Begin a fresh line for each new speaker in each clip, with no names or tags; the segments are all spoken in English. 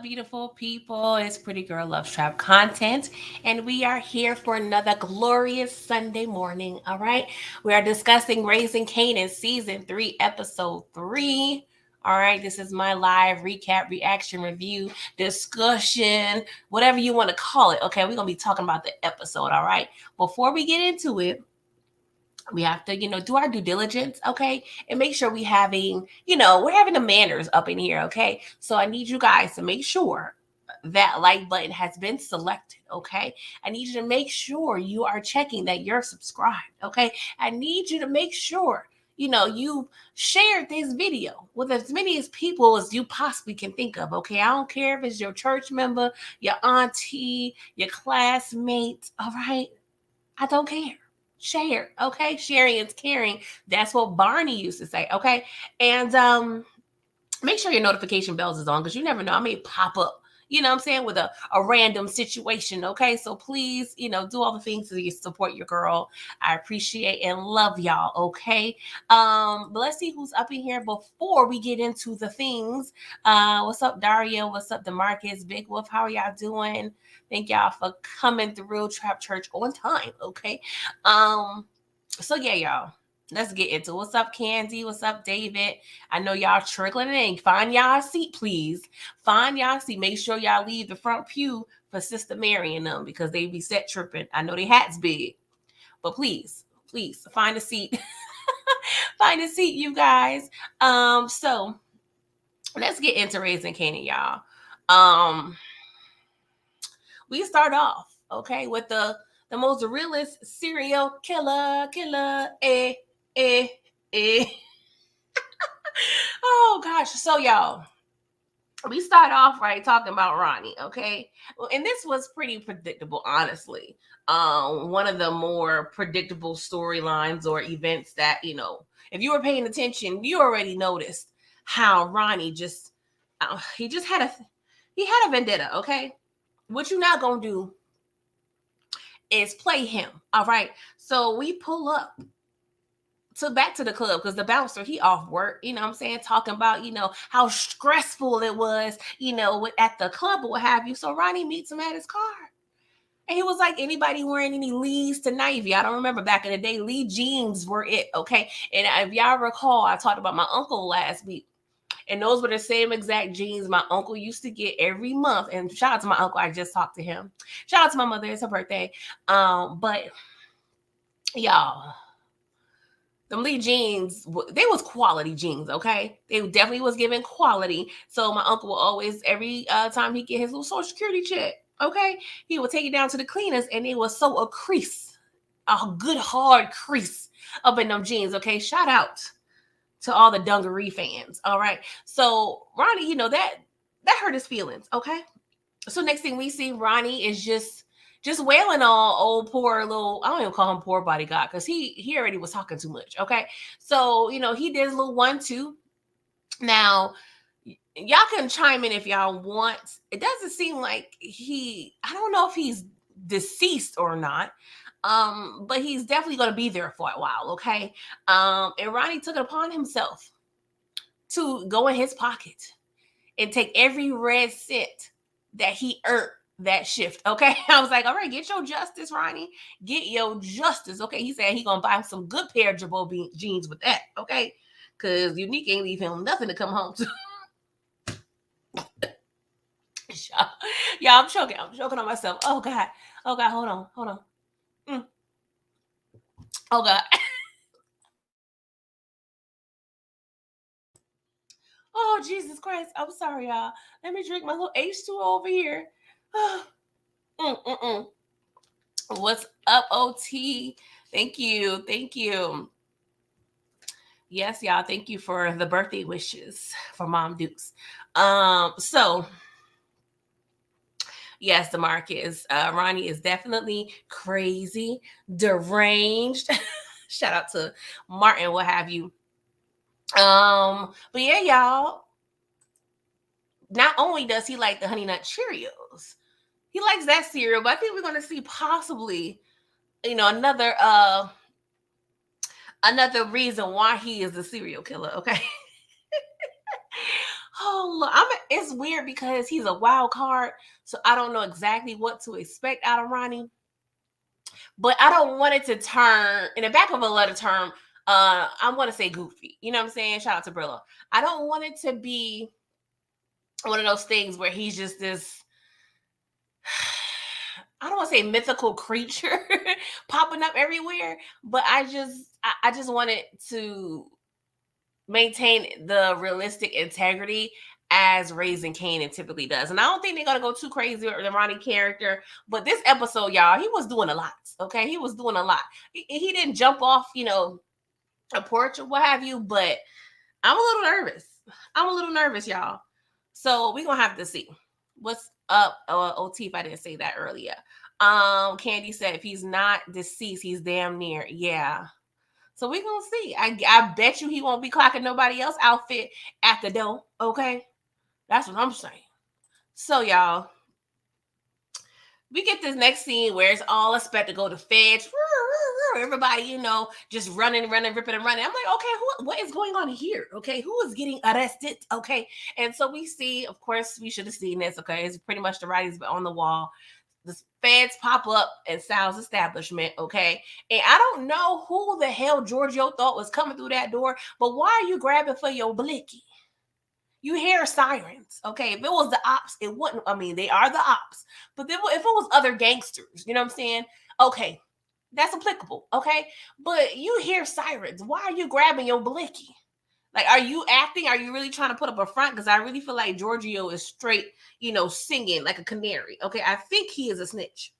up, beautiful people? It's Pretty Girl Love Trap content, and we are here for another glorious Sunday morning. All right, we are discussing Raising Kanan season 3, episode 3. All right, this is my live recap, reaction, review, discussion, whatever you want to call it. Okay, we're gonna be talking about the episode. All right, before we get into it, we have to do our due diligence, okay, and make sure we're having the manners up in here, okay. So I need you guys to make sure that like button has been selected, okay. I need you to make sure you are checking that you're subscribed, okay. I need you to make sure you shared this video with as many as people as you possibly can think of, okay. I don't care if it's your church member, your auntie, your classmates, all right. I don't care. Share, okay? Sharing is caring. That's what Barney used to say, okay? And make sure your notification bells is on because you never know. I may pop up, you know what I'm saying, with a random situation, okay? So please, do all the things to support your girl. I appreciate and love y'all, okay? But let's see who's up in here before we get into the things. What's up, Daria? What's up, DeMarcus? Big Wolf, how are y'all doing? Thank y'all for coming through Trap Church on time, okay? So yeah, y'all. Let's get into it. What's up, Candy? What's up, David? I know y'all trickling in. Find y'all a seat, please. Find y'all a seat. Make sure y'all leave the front pew for Sister Mary and them because they be set tripping. I know they hats big, but please find a seat. Find a seat, you guys. So let's get into Raising Kanan, y'all. We start off, okay, with the most realist serial killer, eh. Oh gosh. So y'all, we start off right talking about Ronnie, okay? Well, and this was pretty predictable, honestly. One of the more predictable storylines or events that, if you were paying attention, you already noticed how Ronnie just he had a vendetta, okay? What you not gonna do is play him, all right? So we pull up back to the club because the bouncer, he off work, you know what I'm saying, talking about how stressful it was, at the club or what have you. So Ronnie meets him at his car, and he was like, anybody wearing any Lees tonight? If y'all don't remember, back in the day, Lee jeans were it, okay. And if y'all recall, I talked about my uncle last week, and those were the same exact jeans my uncle used to get every month. And shout out to my uncle, I just talked to him. Shout out to my mother, it's her birthday. But y'all, them Lee jeans, they was quality jeans, okay? They definitely was giving quality. So my uncle will always, every time he get his little Social Security check, okay, he would take it down to the cleaners, and it was so a crease, a good hard crease up in them jeans, okay? Shout out to all the dungaree fans, all right? So Ronnie, that hurt his feelings, okay? So next thing we see, Ronnie is just wailing on old poor little, I don't even call him poor bodyguard because he already was talking too much, okay? So he did his little 1-2. Now y'all can chime in if y'all want. It doesn't seem like I don't know if he's deceased or not, but he's definitely going to be there for a while, okay? And Ronnie took it upon himself to go in his pocket and take every red cent that he earned that shift, okay? I was like, all right, get your justice, Ronnie. Get your justice, okay? He said he gonna buy him some good pair of Jabot jeans with that, okay? Because Unique ain't leave him nothing to come home to. Yeah, I'm choking on myself. Oh God, hold on. Oh God. Oh Jesus Christ, I'm sorry, y'all. Let me drink my little H2O over here. What's up, OT? Thank you. Yes, y'all. Thank you for the birthday wishes for Mom Dukes. So yes, DeMarcus, Ronnie is definitely crazy, deranged. Shout out to Martin, what have you. But yeah, y'all. Not only does he like the Honey Nut Cheerios, he likes that cereal, but I think we're gonna see possibly, another reason why he is a serial killer, okay? Oh, look, it's weird because he's a wild card, so I don't know exactly what to expect out of Ronnie. But I don't want it to turn in the back of a letter term. I want to say goofy. You know what I'm saying? Shout out to Brillo. I don't want it to be one of those things where he's just this. I don't want to say mythical creature popping up everywhere, but I just want it to maintain the realistic integrity as Raising Kanan typically does. And I don't think they're gonna go too crazy with the Ronnie character. But this episode, y'all, he was doing a lot. Okay, he was doing a lot. He didn't jump off, a porch or what have you. But I'm a little nervous. I'm a little nervous, y'all. So we're gonna have to see what's up. OT, if I didn't say that earlier. Candy said if he's not deceased, he's damn near. Yeah. So we're gonna see. I bet you he won't be clocking nobody else outfit at the door. Okay. That's what I'm saying. So y'all, we get this next scene where it's all a spectacle. The feds, everybody, just running, ripping and running. I'm like, okay, what is going on here? Okay, who is getting arrested? Okay, and so we see, of course, we should have seen this. Okay, it's pretty much the writings on the wall. The feds pop up at Sal's establishment, okay? And I don't know who the hell Giorgio thought was coming through that door, but why are you grabbing for your blicky? You hear sirens, okay? If it was the ops, it wouldn't. I mean, they are the ops, but if it was other gangsters, you know what I'm saying? Okay, that's applicable, okay? But you hear sirens. Why are you grabbing your blicky? Like, are you acting? Are you really trying to put up a front? Because I really feel like Giorgio is straight, singing like a canary. Okay, I think he is a snitch.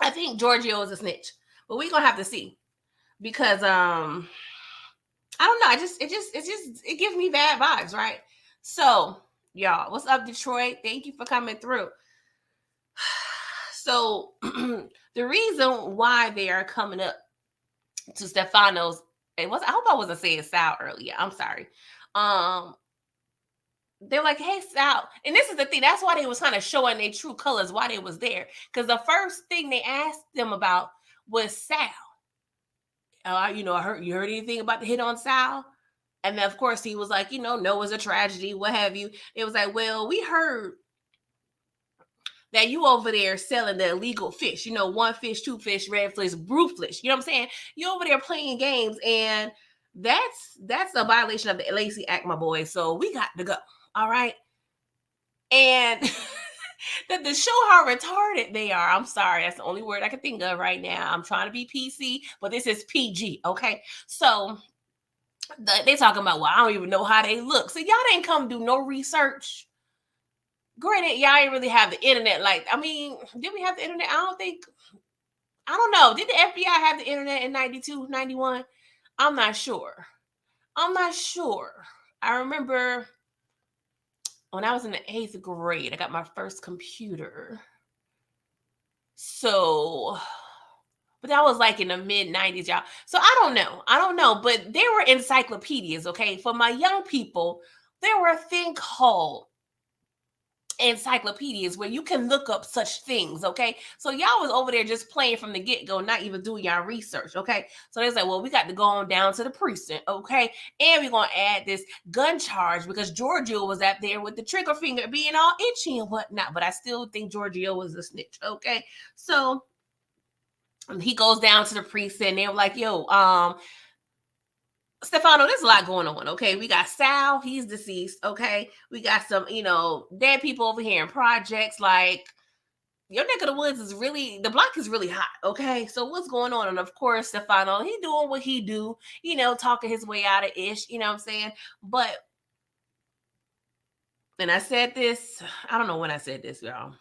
I think Giorgio is a snitch, but we're gonna have to see because I don't know. It gives me bad vibes, right? So, y'all, what's up, Detroit? Thank you for coming through. So, the reason why they are coming up to Stefano's, I hope I wasn't saying Sal earlier. I'm sorry. They're like, hey, Sal. And this is the thing. That's why they was kind of showing their true colors, why they was there. Because the first thing they asked them about was Sal. You heard anything about the hit on Sal? And then, of course, he was like, no, it was a tragedy, what have you. It was like, well, we heard that you over there selling the illegal fish, one fish, two fish, red fish, blue fish. You know what I'm saying? You over there playing games, and that's a violation of the Lacey Act, my boy. So we got to go. All right. And to show how retarded they are, I'm sorry, that's the only word I can think of right now. I'm trying to be PC, but this is PG. Okay. So they talking about, well, I don't even know how they look. So y'all didn't come do no research. Granted, y'all ain't really have the internet. Did we have the internet? I don't know. Did the FBI have the internet in 92, 91? I'm not sure. I remember when I was in the 8th grade, I got my first computer. So, but that was like in the mid 90s, y'all. So I don't know. But there were encyclopedias, okay? For my young people, there were a thing called encyclopedias where you can look up such things, okay? So y'all was over there just playing from the get-go, not even doing y'all research, okay? So they was like, well, we got to go on down to the precinct, okay? And we're going to add this gun charge because Giorgio was out there with the trigger finger being all itchy and whatnot, but I still think Giorgio was a snitch, okay? So he goes down to the precinct and they were like, yo, Stefano, there's a lot going on, okay? We got Sal, he's deceased, okay? We got some, dead people over here in projects. Like, your neck of the woods the block is really hot, okay? So what's going on? And of course, Stefano, he doing what he do, talking his way out of ish, you know what I'm saying? But, and I said this, I don't know when I said this, y'all,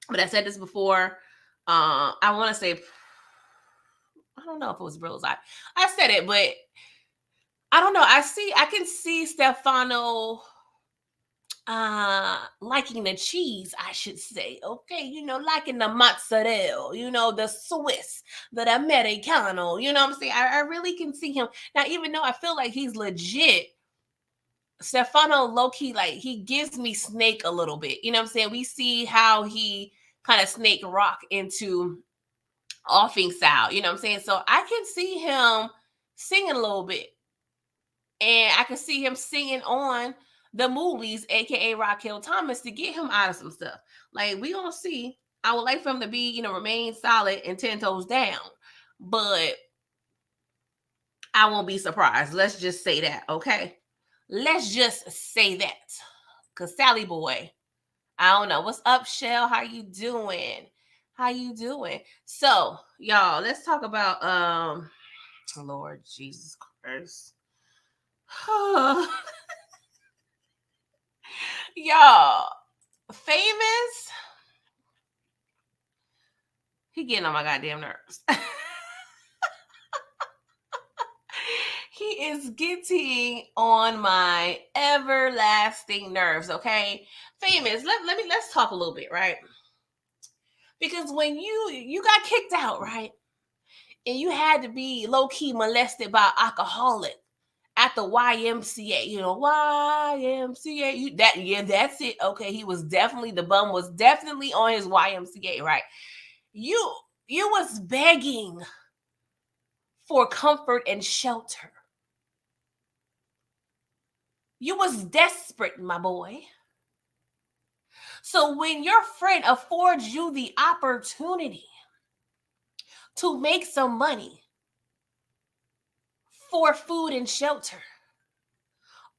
but I said this before. I want to say, I don't know if it was Brillo's eye. I said it, but I don't know. I can see Stefano liking the cheese, I should say. Okay, liking the mozzarella, the Swiss, the Americano, you know what I'm saying? I really can see him. Now, even though I feel like he's legit, Stefano low-key, like, he gives me Snake a little bit. You know what I'm saying? We see how he kind of snake rock into offing Sal, you know what I'm saying? So I can see him singing a little bit. And I can see him singing on the Moolies, aka Raquel Thomas, to get him out of some stuff. Like we gonna see. I would like for him to be, remain solid and 10 toes down. But I won't be surprised. Let's just say that, okay? Let's just say that. Cause Sally boy, I don't know. What's up, Shell? How you doing? How you doing? So, y'all, let's talk about Lord Jesus Christ. Y'all, Famous, he getting on my goddamn nerves. He is getting on my everlasting nerves, okay? Famous, let's talk a little bit, right? Because when you got kicked out, right? And you had to be low-key molested by an alcoholic at the YMCA, YMCA. That's it. Okay, the bum was definitely on his YMCA, right? You you was begging for comfort and shelter. You was desperate, my boy. So when your friend affords you the opportunity to make some money for food and shelter,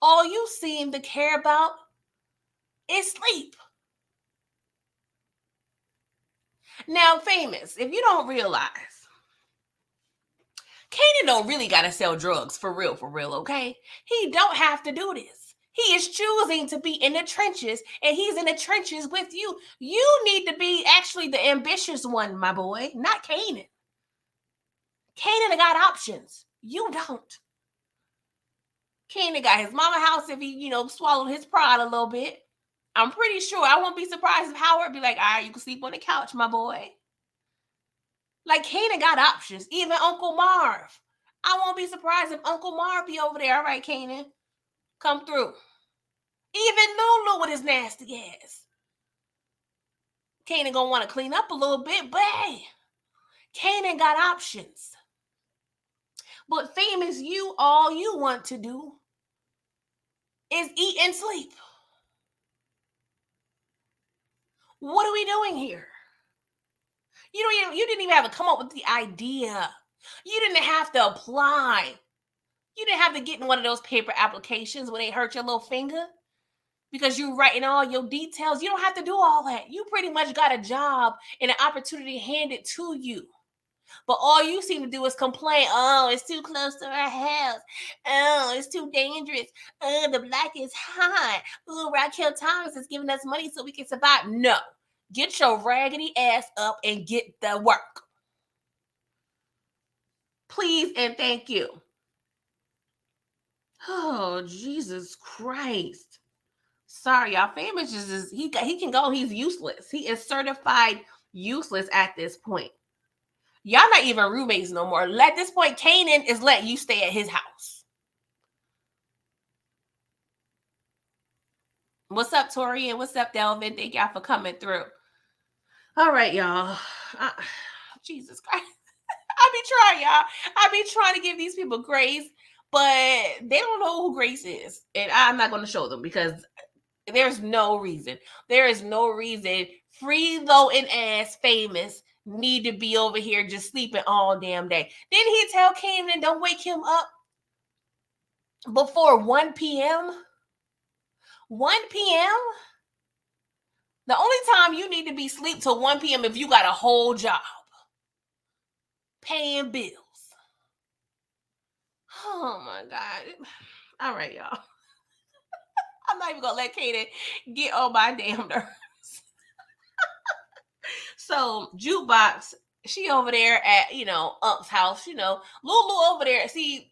all you seem to care about is sleep. Now, Famous, if you don't realize, Kanan don't really gotta sell drugs for real, okay? He don't have to do this. He is choosing to be in the trenches, and he's in the trenches with you. You need to be actually the ambitious one, my boy, not Kanan. Kanan got options. You don't. Kanan got his mama house if he, swallowed his pride a little bit. I'm pretty sure I won't be surprised if Howard be like, all right, you can sleep on the couch, my boy. Like, Kanan got options. Even Uncle Marv. I won't be surprised if Uncle Marv be over there. All right, Kanan, come through. Even Lulu with his nasty ass. Kanan gonna want to clean up a little bit, but hey, Kanan got options. But Famous, all you want to do is eat and sleep. What are we doing here? You didn't even have to come up with the idea. You didn't have to apply. You didn't have to get in one of those paper applications where they hurt your little finger because you're writing all your details. You don't have to do all that. You pretty much got a job and an opportunity handed to you. But all you seem to do is complain. Oh, it's too close to our house. Oh, it's too dangerous. Oh, the black is hot. Oh, Raquel Thomas is giving us money so we can survive. No. Get your raggedy ass up and get the work. Please and thank you. Oh, Jesus Christ. Sorry, y'all. Famous is he can go. He's useless. He is certified useless at this point. Y'all not even roommates no more. At this point, Kanan is letting you stay at his house. What's up, Tori? And what's up, Delvin? Thank y'all for coming through. All right, y'all. Jesus Christ. I be trying, y'all. I be trying to give these people grace, but they don't know who Grace is. And I'm not going to show them because there's no reason. There is no reason Freelo and ass Famous need to be over here just sleeping all damn day. Didn't he tell Kanan don't wake him up before 1 p.m.? 1 p.m.? The only time you need to be asleep till 1 p.m. if you got a whole job. Paying bills. Oh my God. All right, y'all. I'm not even gonna let Kanan get on my damn nerves. So Jukebox, she over there at Ump's house. Lulu over there. See,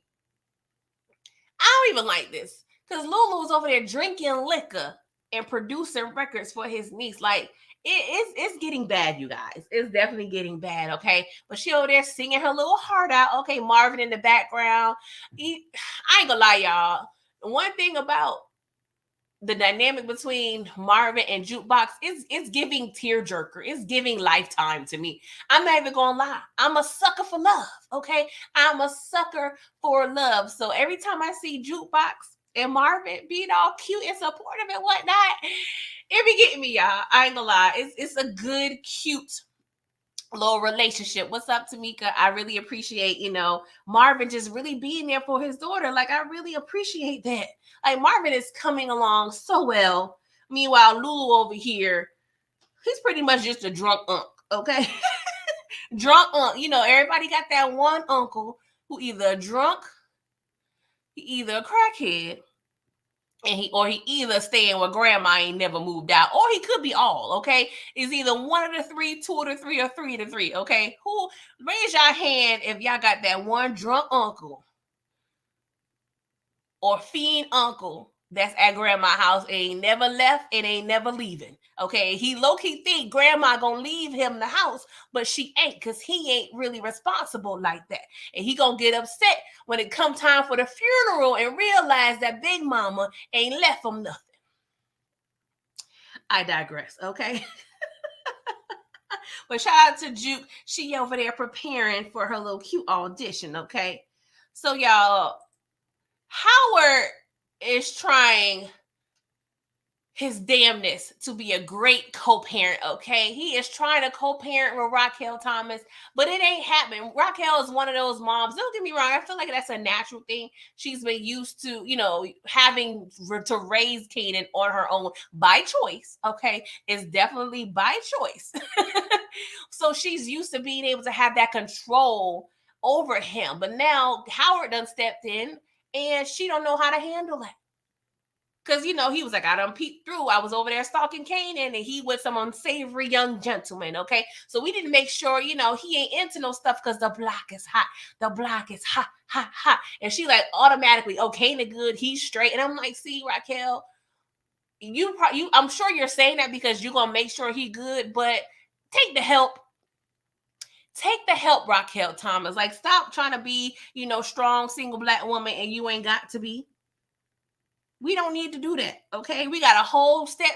I don't even like this because Lulu's over there drinking liquor and producing records for his niece. Like it's getting bad, you guys. It's definitely getting bad. Okay, but she over there singing her little heart out. Okay, Marvin in the background. I ain't gonna lie, y'all. One thing about the dynamic between Marvin and Jukebox is it's giving tearjerker. It's giving Lifetime to me. I'm not even gonna lie. I'm a sucker for love. Okay, I'm a sucker for love. So every time I see Jukebox and Marvin being all cute and supportive and whatnot. It be getting me, y'all. I ain't gonna lie. It's a good, cute little relationship. What's up, Tamika? I really appreciate, Marvin just really being there for his daughter. Like, I really appreciate that. Like, Marvin is coming along so well. Meanwhile, Lulu over here, he's pretty much just a drunk unk, okay? Drunk unk. Everybody got that one uncle who either a drunk, he either a crackhead, and he either staying with grandma ain't never moved out, or he could be all, okay? It's either one of the three, two of the three, or three of the three, okay? Who raise your hand if y'all got that one drunk uncle or fiend uncle that's at grandma's house, ain't never left and ain't never leaving. Okay, he low-key think grandma gonna leave him the house, but she ain't, because he ain't really responsible like that. And he gonna get upset when it come time for the funeral and realize that big mama ain't left him nothing. I digress, okay? But shout out to Juke. She over there preparing for her little cute audition, okay? So y'all, Howard is trying his damnness to be a great co-parent, okay? He is trying to co-parent with Raquel Thomas, but it ain't happening. Raquel is one of those moms. Don't get me wrong. I feel like that's a natural thing. She's been used to, having to raise Kanan on her own by choice, okay? It's definitely by choice. So she's used to being able to have that control over him. But now Howard done stepped in and she don't know how to handle it. Because, he was like, I done peeked through. I was over there stalking Kanan, and he with some unsavory young gentleman, okay? So we didn't make sure, he ain't into no stuff because the block is hot. The block is hot, hot, hot. And she like automatically, oh, Kanan good, he's straight. And I'm like, see, Raquel, I'm sure you're saying that because you're going to make sure he good, but take the help. Take the help, Raquel Thomas. Like, stop trying to be, strong, single black woman, and you ain't got to be. We don't need to do that, okay? We got a whole step.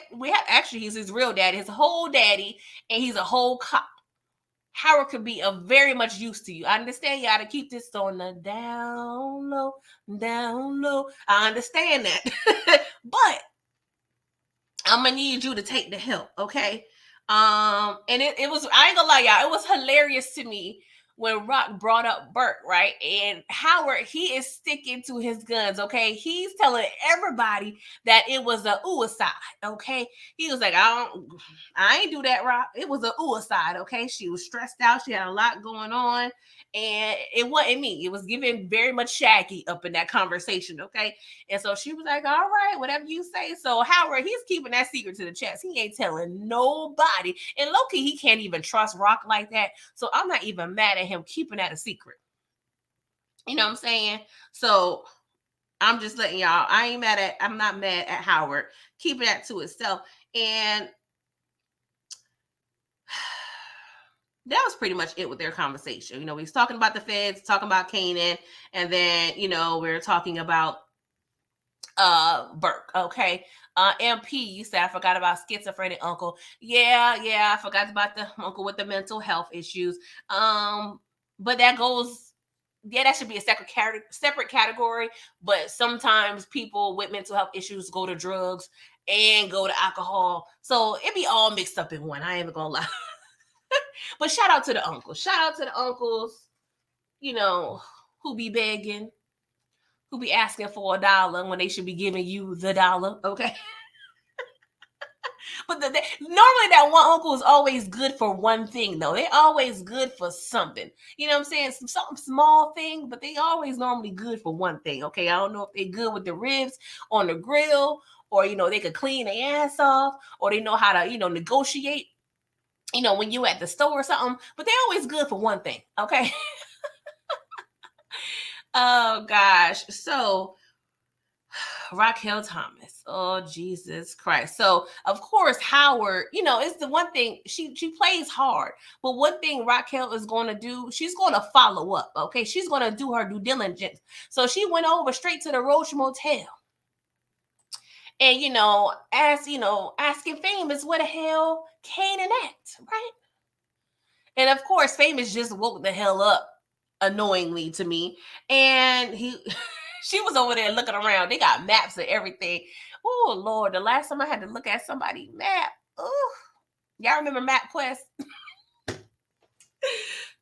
He's his real daddy, his whole daddy, and he's a whole cop. Howard could be a very much use to you. I understand you got to keep this on the down low, down low. I understand that. But I'm going to need you to take the help, okay? And it was, I ain't gonna lie, y'all, it was hilarious to me when Rock brought up Burke, right? And Howard, he is sticking to his guns, okay? He's telling everybody that it was a suicide, okay? He was like, I ain't do that, Rock. It was a suicide, okay? She was stressed out. She had a lot going on. And it wasn't me. It was giving very much Shaggy up in that conversation, okay? And so she was like, all right, whatever you say. So Howard, he's keeping that secret to the chest. He ain't telling nobody. And low-key, he can't even trust Rock like that. So I'm not even mad at him keeping that a secret. You know what I'm saying? So I'm just letting y'all, I'm not mad at Howard keeping that to itself. And that was pretty much it with their conversation. We was talking about the feds, talking about Kanan, and then, we were talking about Burke, okay? MP, you said I forgot about schizophrenic uncle. Yeah, I forgot about the uncle with the mental health issues. But that goes, that should be a separate category. But sometimes people with mental health issues go to drugs and go to alcohol, so it be all mixed up in one. I ain't even gonna lie. But shout out to the uncles. Shout out to the uncles, who be begging, who be asking for $1 when they should be giving you the $1, okay? But normally that one uncle is always good for one thing, though. They're always good for something. You know what I'm saying? Something small thing, but they always normally good for one thing, okay? I don't know if they're good with the ribs on the grill, or, they could clean their ass off, or they know how to, negotiate, when you at the store or something. But they're always good for one thing, okay? Oh, gosh. So Raquel Thomas. Oh, Jesus Christ. So, of course, Howard, it's the one thing, she plays hard. But one thing Raquel is going to do, she's going to follow up, okay? She's going to do her due diligence. So she went over straight to the Roach Motel. And, asking Famous where the hell Kanan at, right? And, of course, Famous just woke the hell up, annoyingly to me. And he She was over there looking around. They got maps and everything. Oh Lord, the last time I had to look at somebody's map. Oh, y'all remember MapQuest?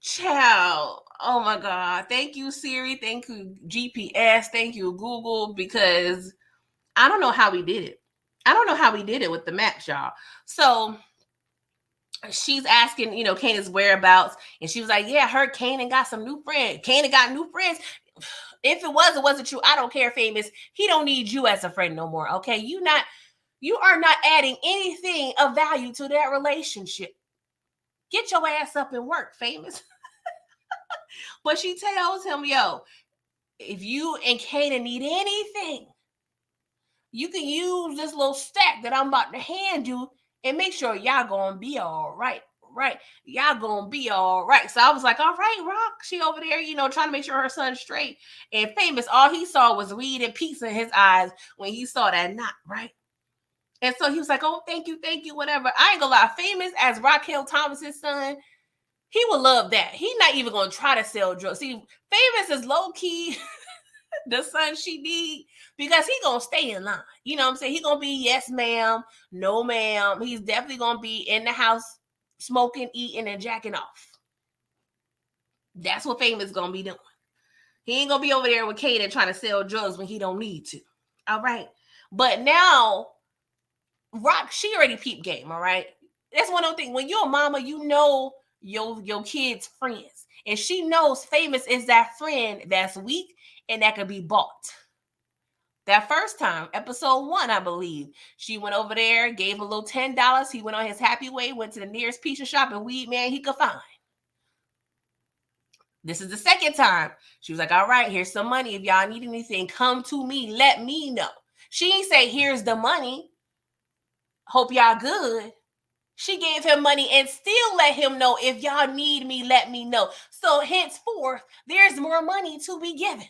Child. Oh my God. Thank you, Siri. Thank you, GPS. Thank you, Google, because I don't know how we did it. I don't know how we did it with the maps, y'all. So she's asking, Kanan's whereabouts, and she was like, "Yeah, I heard Kanan got some new friends. Kanan got new friends. If it wasn't true. I don't care, Famous. He don't need you as a friend no more. Okay, you are not adding anything of value to that relationship. Get your ass up and work, Famous." But she tells him, "Yo, if you and Kanan need anything, you can use this little stack that I'm about to hand you and make sure y'all gonna be all right. Right. Y'all gonna be all right." So I was like, "All right, Rock." She over there, trying to make sure her son's straight. And Famous, all he saw was weed and pizza in his eyes when he saw that knot, right? And so he was like, "Oh, thank you, whatever." I ain't gonna lie, Famous as Raquel Thomas's son, he would love that. He's not even gonna try to sell drugs. See, Famous is low key the son she need, because he gonna stay in line. You know what I'm saying? He gonna be yes ma'am, no ma'am. He's definitely gonna be in the house smoking, eating, and jacking off. That's what Famous gonna be doing. He ain't gonna be over there with Kanan trying to sell drugs when he don't need to. All right. But now Rock, she already peep game, all right? That's one of the things. When you're a mama, you know your kids' friends. And she knows Famous is that friend that's weak and that could be bought. That first time, episode 1, I believe, she went over there, gave a little $10. He went on his happy way, went to the nearest pizza shop and weed man he could find. This is the second time. She was like, "All right, here's some money. If y'all need anything, come to me. Let me know." She ain't say, "Here's the money. Hope y'all good." She gave him money and still let him know, "If y'all need me, let me know." So henceforth, there's more money to be given.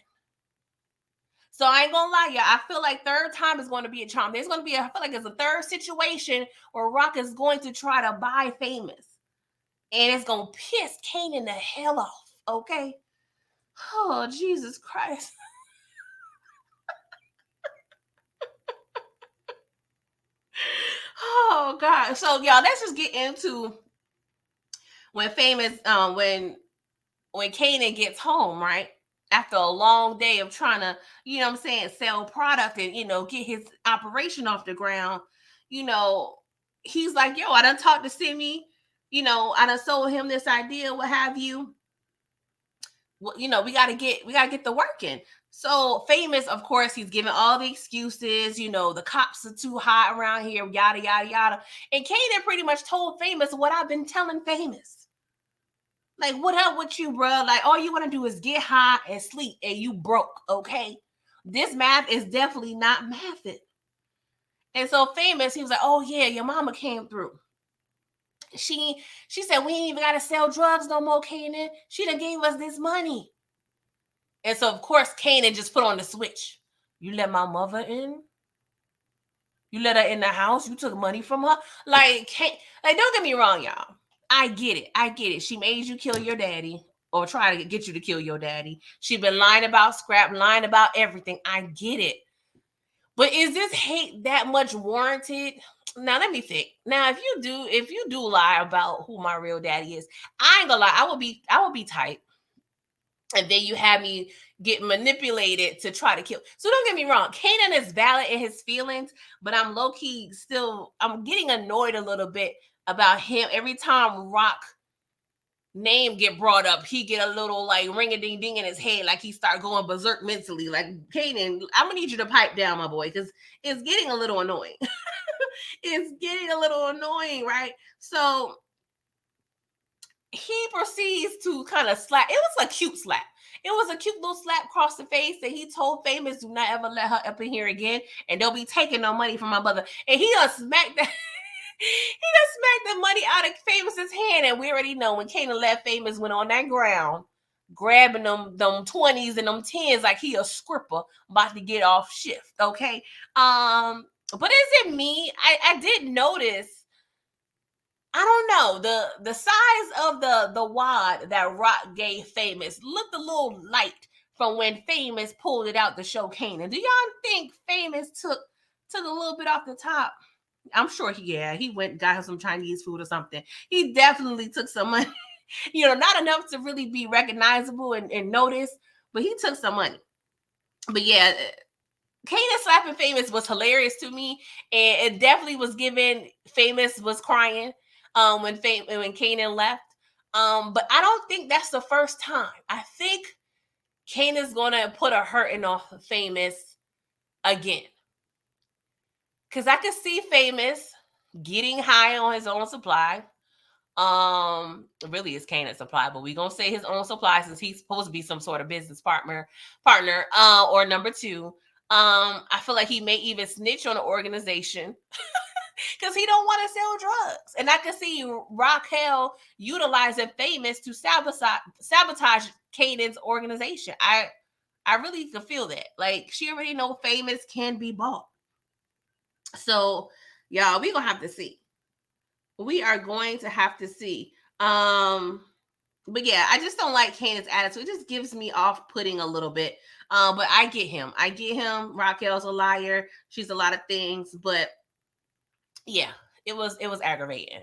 So I ain't gonna lie, y'all. I feel like third time is going to be a charm. There's going to be I feel like it's a third situation where Rock is going to try to buy Famous. And it's going to piss Kanan the hell off, okay? Oh, Jesus Christ. Oh, God. So, y'all, let's just get into when Famous, when Kanan gets home, right? After a long day of trying to, sell product and, get his operation off the ground, he's like, "Yo, I done talked to Simi, I done sold him this idea, what have you. Well, we gotta get the work in." So Famous, of course, he's giving all the excuses, the cops are too hot around here, yada, yada, yada. And Kanan pretty much told Famous what I've been telling Famous. Like, what up with you, bro? Like, all you want to do is get high and sleep, and you broke, okay? This math is definitely not mathing. And so Famous, he was like, "Oh yeah, your mama came through. She said we ain't even gotta sell drugs no more, Kanan. She done gave us this money." And so of course Kanan just put on the switch. "You let my mother in? You let her in the house? You took money from her?" Like, don't get me wrong, y'all. I get it. She made you kill your daddy or try to get you to kill your daddy. She been lying about Scrap, lying about everything. I get it. But is this hate that much warranted? Now let me think. Now if you do lie about who my real daddy is, I ain't gonna lie, I would be tight. And then you have me get manipulated to try to kill. So don't get me wrong, Kanan is valid in his feelings, but I'm low-key still, I'm getting annoyed a little bit about him. Every time Rock name get brought up, he get a little like ring-a-ding-ding in his head, like he start going berserk mentally. Like, Kanan, I'm gonna need you to pipe down, my boy, because it's getting a little annoying. It's getting a little annoying, right? So he proceeds to kind of slap. It was a cute slap. It was a cute little slap across the face that he told Famous, "Do not ever let her up in here again, and they'll be taking no money from my brother." And he done smacked that. He done smacked the money out of Famous's hand, and we already know when Kanan left, Famous went on that ground, grabbing them 20s and them 10s like he a scripper about to get off shift. Okay. But is it me? I did notice, I don't know, the size of the wad that Rock gave Famous looked a little light from when Famous pulled it out to show Kanan. Do y'all think Famous took a little bit off the top? I'm sure he went got some Chinese food or something. He definitely took some money. Not enough to really be recognizable and noticed, but he took some money. But yeah, Kanan slapping Famous was hilarious to me, and it definitely was given. Famous was crying when Kanan left. But I don't think that's the first time. I think Kanan's gonna put a hurting off of Famous again, because I could see Famous getting high on his own supply. Really it's Kanan's supply, but we gonna say his own supply since he's supposed to be some sort of business partner. Or number two, I feel like he may even snitch on the organization because he don't want to sell drugs. And I can see Raquel utilizing Famous to sabotage Kanan's organization. I really can feel that. Like, she already know Famous can be bought. So, y'all, we gonna have to see. We are going to have to see. But yeah, I just don't like Kanan's attitude. It just gives me off-putting a little bit. But I get him. Raquel's a liar. She's a lot of things, but yeah, it was aggravating.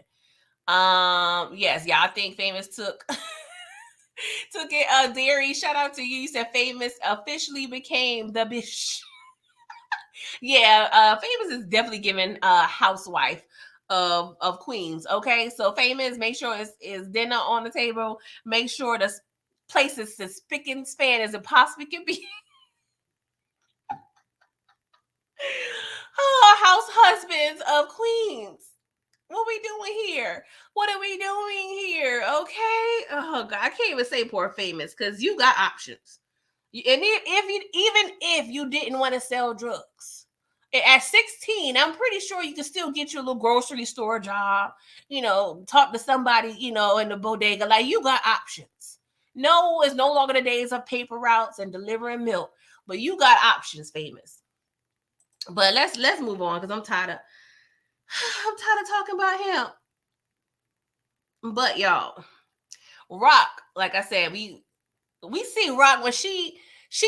Yes, yeah, I think Famous took it. Derry, shout out to you. You said Famous officially became the bitch. Yeah, Famous is definitely giving housewife of Queens. Okay, so Famous, make sure it's dinner on the table. Make sure the place is as spick and span as it possibly can be. Oh, house husbands of Queens. What we doing here? What are we doing here? Okay. Oh God, I can't even say poor Famous because you got options. And if you didn't want to sell drugs at 16, I'm pretty sure you can still get your little grocery store job. Talk to somebody, in the bodega. Like, you got options. No, it's no longer the days of paper routes and delivering milk, but you got options, Famous. But let's move on because I'm tired of talking about him. But y'all, Rock, like I said, we see Rock when she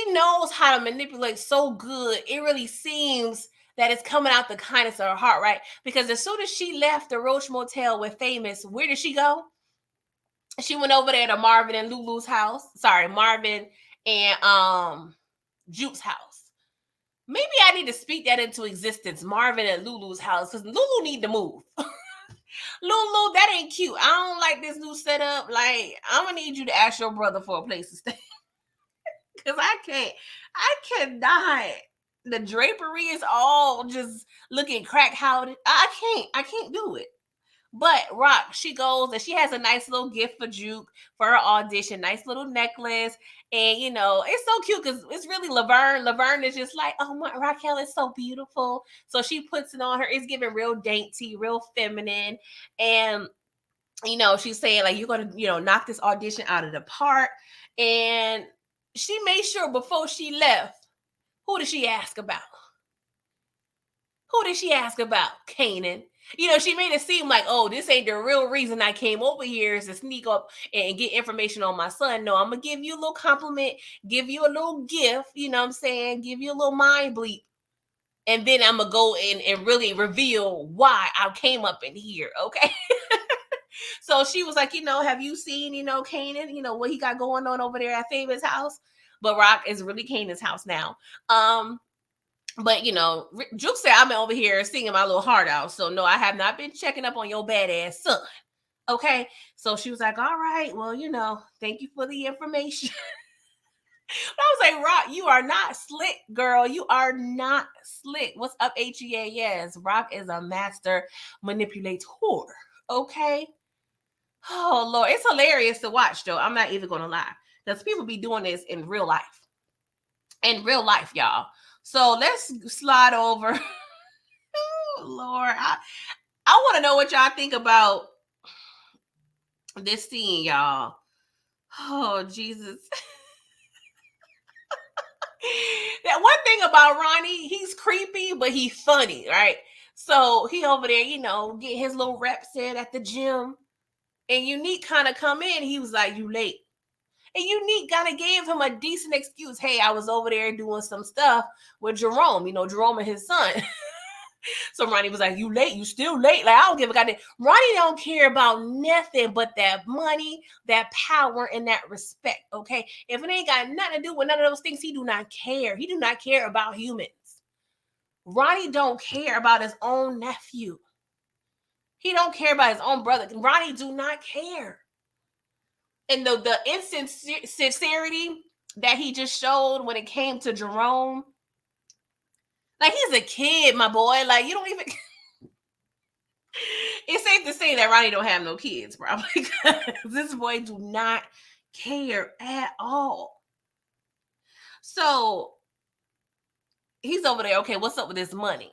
knows how to manipulate so good. It really seems that it's coming out the kindness of her heart, right? Because as soon as she left the Roach Motel with Famous, where did she go? She went over there to Marvin and Lulu's house. Sorry, Marvin and Juke's house. Maybe I need to speak that into existence. Marvin and Lulu's house, because Lulu need to move. Lulu, that ain't cute. I don't like this new setup. Like, I'm gonna need you to ask your brother for a place to stay. Because I cannot. The drapery is all just looking crack howdy. I can't do it. But Rock, she goes and she has a nice little gift for Juke for her audition. Nice little necklace. And, it's so cute because it's really Laverne. Laverne is just like, oh, my Raquel is so beautiful. So she puts it on her. It's giving real dainty, real feminine. And, she's saying, like, you're going to, knock this audition out of the park. And she made sure before she left, who did she ask about? Kanan. She made it seem like, oh, this ain't the real reason I came over here is to sneak up and get information on my son. No, I'm going to give you a little compliment, give you a little gift, you know what I'm saying? Give you a little mind bleep. And then I'm going to go in and really reveal why I came up in here, okay? So she was like, have you seen, Kanan, what he got going on over there at Famous house? But Rock is really Kanan's house now. But Juke said I'm over here singing my little heart out. So no, I have not been checking up on your badass son. Okay. So she was like, all right, well, thank you for the information. I was like, Rock, you are not slick, girl. You are not slick. What's up, HEA? Yes, Rock is a master manipulator. Okay. Oh, Lord. It's hilarious to watch, though. I'm not even going to lie. Because people be doing this in real life. In real life, y'all. So let's slide over. Oh, Lord. I want to know what y'all think about this scene, y'all. Oh, Jesus. That one thing about Ronnie, he's creepy, but he's funny, right? So he over there, getting his little reps in at the gym. And Unique kind of come in. He was like, you late. And Unique kind of gave him a decent excuse. Hey, I was over there doing some stuff with Jerome, Jerome and his son. So Ronnie was like, you late, you still late. Like, I don't give a goddamn. Ronnie don't care about nothing but that money, that power, and that respect, okay? If it ain't got nothing to do with none of those things, he do not care. He do not care about humans. Ronnie don't care about his own nephew. He don't care about his own brother. Ronnie do not care. And the insincerity that he just showed when it came to Jerome, like, he's a kid, my boy. Like, you don't even... It's safe to say that Ronnie don't have no kids, probably, because this boy do not care at all. So he's over there, okay, what's up with this money?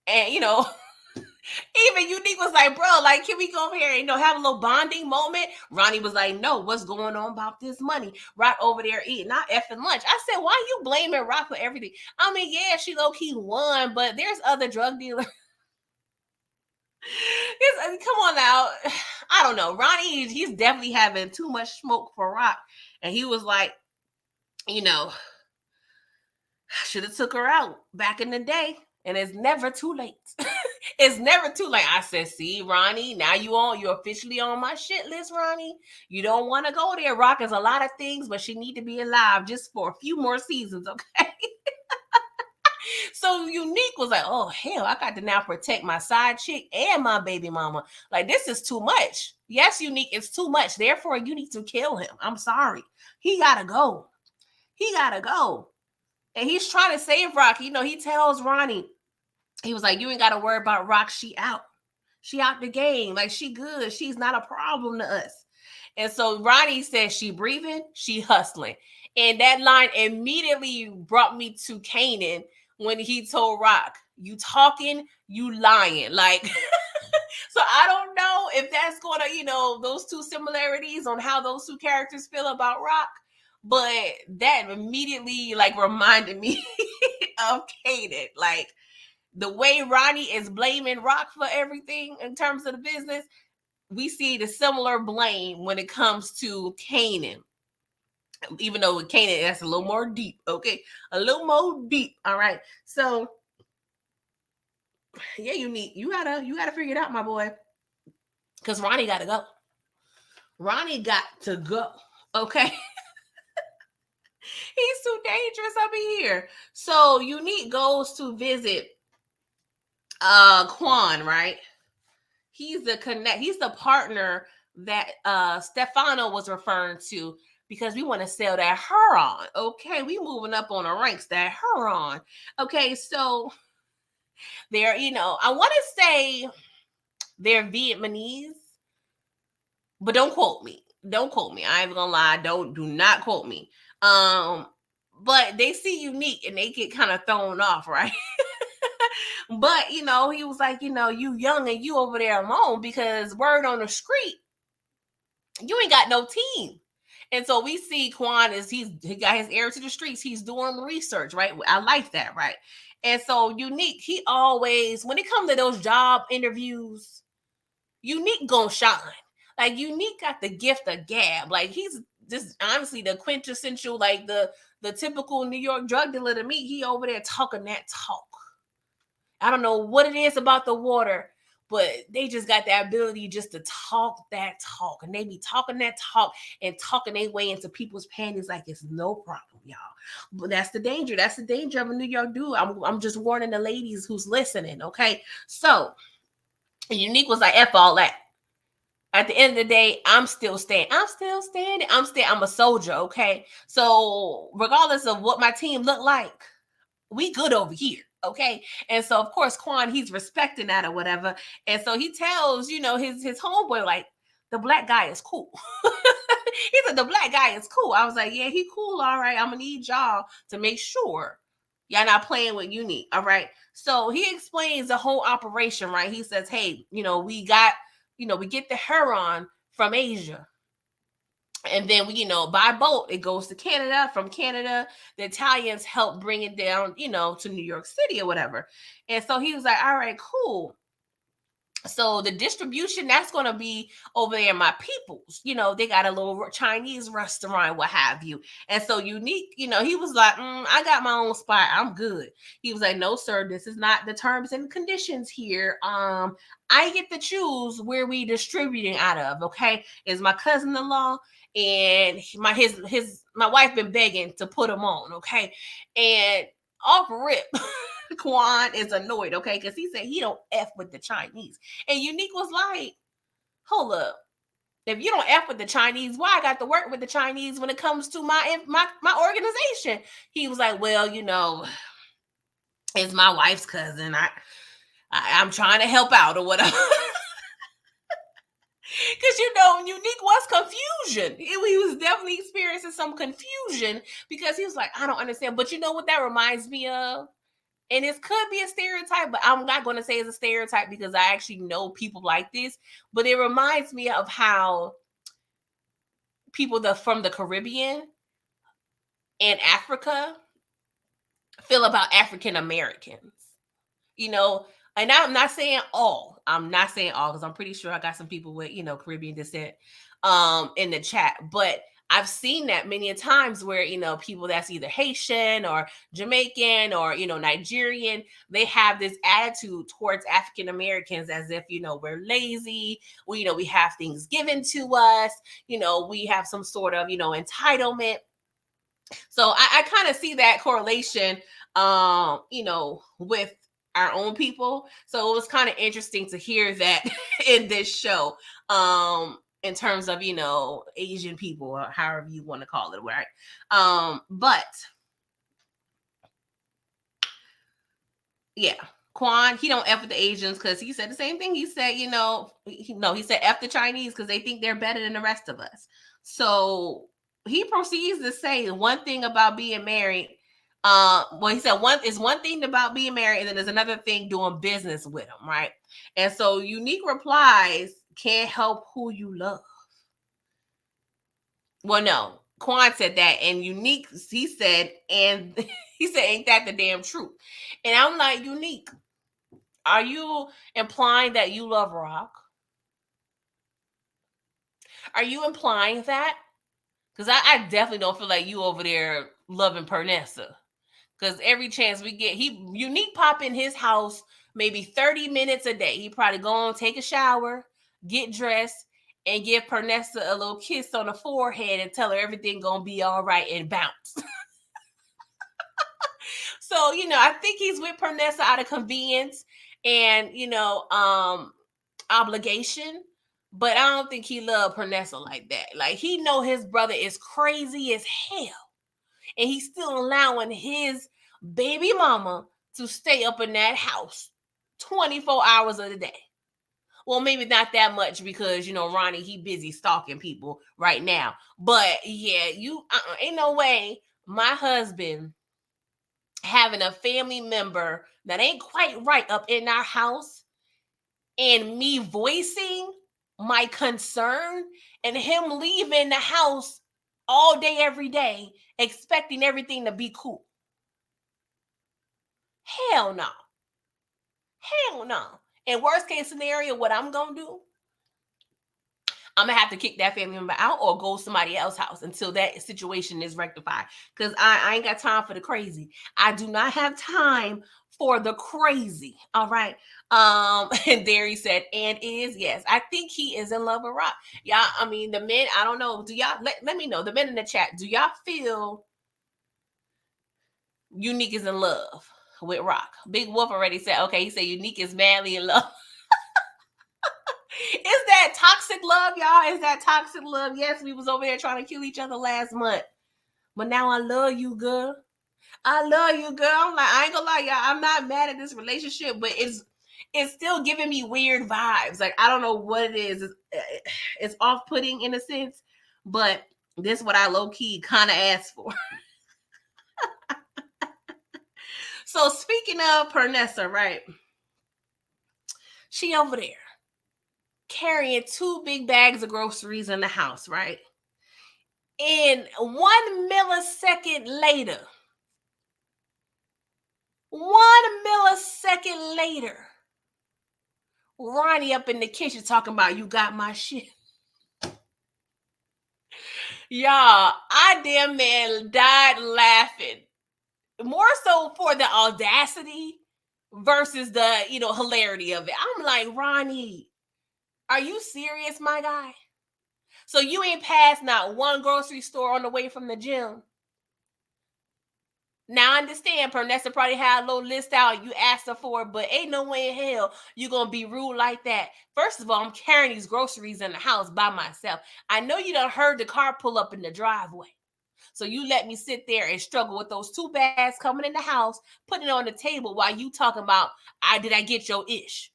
And, even Unique was like, bro, like, can we go over here and, have a little bonding moment? Ronnie was like, no, what's going on about this money? Rock over there eating, not effing lunch. I said, why you blaming Rock for everything? I mean, yeah, she low-key won, but there's other drug dealers. Come on now. I don't know. Ronnie, he's definitely having too much smoke for Rock. And he was like, should have took her out back in the day. And it's never too late. It's never too late. I said, see, Ronnie, now you're officially on my shit list, Ronnie. You don't want to go there. Rock is a lot of things, but she need to be alive just for a few more seasons, okay? So Unique was like, oh, hell, I got to now protect my side chick and my baby mama. Like, this is too much. Yes, Unique, it's too much. Therefore, you need to kill him. I'm sorry. He got to go. He got to go. And he's trying to save Rock. He tells Ronnie, he was like, you ain't got to worry about Rock. She out. She out the game. Like, she good. She's not a problem to us. And so Ronnie says, she breathing, she hustling. And that line immediately brought me to Kanan when he told Rock, you talking, you lying. Like, so I don't know if that's going to, those two similarities on how those two characters feel about Rock. But that immediately, like, reminded me of Kanan. Like, the way Ronnie is blaming Rock for everything in terms of the business, we see the similar blame when it comes to Kanan. Even though with Kanan, that's a little more deep, okay? A little more deep, all right? So, yeah, Unique, you gotta figure it out, my boy. Because Ronnie gotta go. Ronnie got to go, okay? He's too dangerous up in here. So, Unique goes to visit Quan, right? He's the partner that Stefano was referring to, because we want to sell that Huron. Okay, we moving up on the ranks, that Huron. Okay, so they're, I want to say they're Vietnamese, but don't quote me. Don't quote me. I ain't gonna lie. Do not quote me. But they see Unique and they get kind of thrown off, right? But, he was like, you young and you over there alone, because word on the street, you ain't got no team. And so we see Quan he got his ear to the streets. He's doing research, right? I like that, right? And so Unique, he always, when it comes to those job interviews, Unique gonna shine. Like, Unique got the gift of gab. Like, he's just honestly the quintessential, like the typical New York drug dealer to me. He over there talking that talk. I don't know what it is about the water, but they just got that ability just to talk that talk. And they be talking that talk and talking their way into people's panties like it's no problem, y'all. But that's the danger. That's the danger of a New York dude. I'm just warning the ladies who's listening, okay? So, Unique was like, F all that. At the end of the day, I'm still standing. I'm a soldier, okay? So, regardless of what my team look like, we good over here. Okay. And so, of course, Quan, he's respecting that or whatever. And so he tells, his homeboy, like, the black guy is cool. He said, the black guy is cool. I was like, yeah, he cool. All right. I'm going to need y'all to make sure y'all not playing with Unique. All right. So he explains the whole operation, right? He says, hey, we get the Huron from Asia. And then we, by boat, it goes to Canada. From Canada, the Italians help bring it down, to New York City or whatever. And so he was like, all right, cool. So the distribution, that's going to be over there in my people's. They got a little Chinese restaurant, what have you. And so Unique, he was like, I got my own spot, I'm good. He was like, no sir, this is not the terms and conditions here. I get to choose where we distributing out of. Okay, is my cousin-in-law, and my wife been begging to put him on. Okay, and off rip Quan is annoyed, okay, because he said he don't F with the Chinese. And Unique was like, hold up. If you don't F with the Chinese, why I got to work with the Chinese when it comes to my organization? He was like, well, it's my wife's cousin. I'm trying to help out or whatever. Because Unique was confusion. He was definitely experiencing some confusion because he was like, I don't understand. But you know what that reminds me of? And it could be a stereotype, but I'm not going to say it's a stereotype because I actually know people like this. But it reminds me of how people from the Caribbean and Africa feel about African Americans. And I'm not saying all. I'm not saying all because I'm pretty sure I got some people with, Caribbean descent in the chat. But I've seen that many a times where, people that's either Haitian or Jamaican or, Nigerian, they have this attitude towards African Americans as if, we're lazy. We have things given to us. We have some sort of, entitlement. So I kind of see that correlation, with our own people. So it was kind of interesting to hear that in this show, in terms of, Asian people or however you want to call it, right? But yeah, Quan, he don't F with the Asians because he said the same thing. He said, he said F the Chinese because they think they're better than the rest of us. So he proceeds to say one thing about being married. He said one thing about being married, and then there's another thing doing business with him, right? And so Unique replies, can't help who you love. Well, no, Quan said that, and Unique, he said, and he said, ain't that the damn truth? And I'm like, Unique, are you implying that you love Rock? Are you implying that? Because I definitely don't feel like you over there loving Pernessa. Because every chance we get, Unique pop in his house maybe 30 minutes a day. He probably go on, take a shower, get dressed, and give Pernessa a little kiss on the forehead and tell her everything gonna be all right and bounce. So, I think he's with Pernessa out of convenience and, obligation. But I don't think he loved Pernessa like that. Like, he know his brother is crazy as hell. And he's still allowing his baby mama to stay up in that house 24 hours of the day. Well, maybe not that much because, Ronnie, he busy stalking people right now. But yeah, ain't no way my husband having a family member that ain't quite right up in our house and me voicing my concern and him leaving the house all day, every day, expecting everything to be cool. Hell no. Hell no. In worst case scenario, what I'm going to do, I'm going to have to kick that family member out or go to somebody else's house until that situation is rectified. Because I ain't got time for the crazy. I do not have time for the crazy. All right. And there he said, and is, yes, I think he is in love with Rock. Y'all, I mean, the men, I don't know. Do y'all, let me know, the men in the chat, do y'all feel Unique is in love with Rock? Big Wolf already said, okay, he said Unique is madly in love. Is that toxic love, y'all? Is that toxic love? Yes, we was over there trying to kill each other last month. But now I love you, girl. I love you, girl. I'm like, I ain't gonna lie, y'all. I'm not mad at this relationship, but it's still giving me weird vibes. Like, I don't know what it is. It's off-putting in a sense, but this is what I low-key kind of asked for. So speaking of Pernessa, right? She over there carrying 2 big bags of groceries in the house, right? And 1 millisecond later, 1 millisecond later, Ronnie up in the kitchen talking about you got my shit. Y'all, I damn man died laughing. More so for the audacity versus the, hilarity of it. I'm like, Ronnie, are you serious, my guy? So you ain't passed not one grocery store on the way from the gym. Now I understand Pernessa probably had a little list out. You asked her for it, but ain't no way in hell you gonna be rude like that. First of all, I'm carrying these groceries in the house by myself. I know you done heard the car pull up in the driveway. So you let me sit there and struggle with those two bags coming in the house, putting it on the table while you talking about did I get your ish?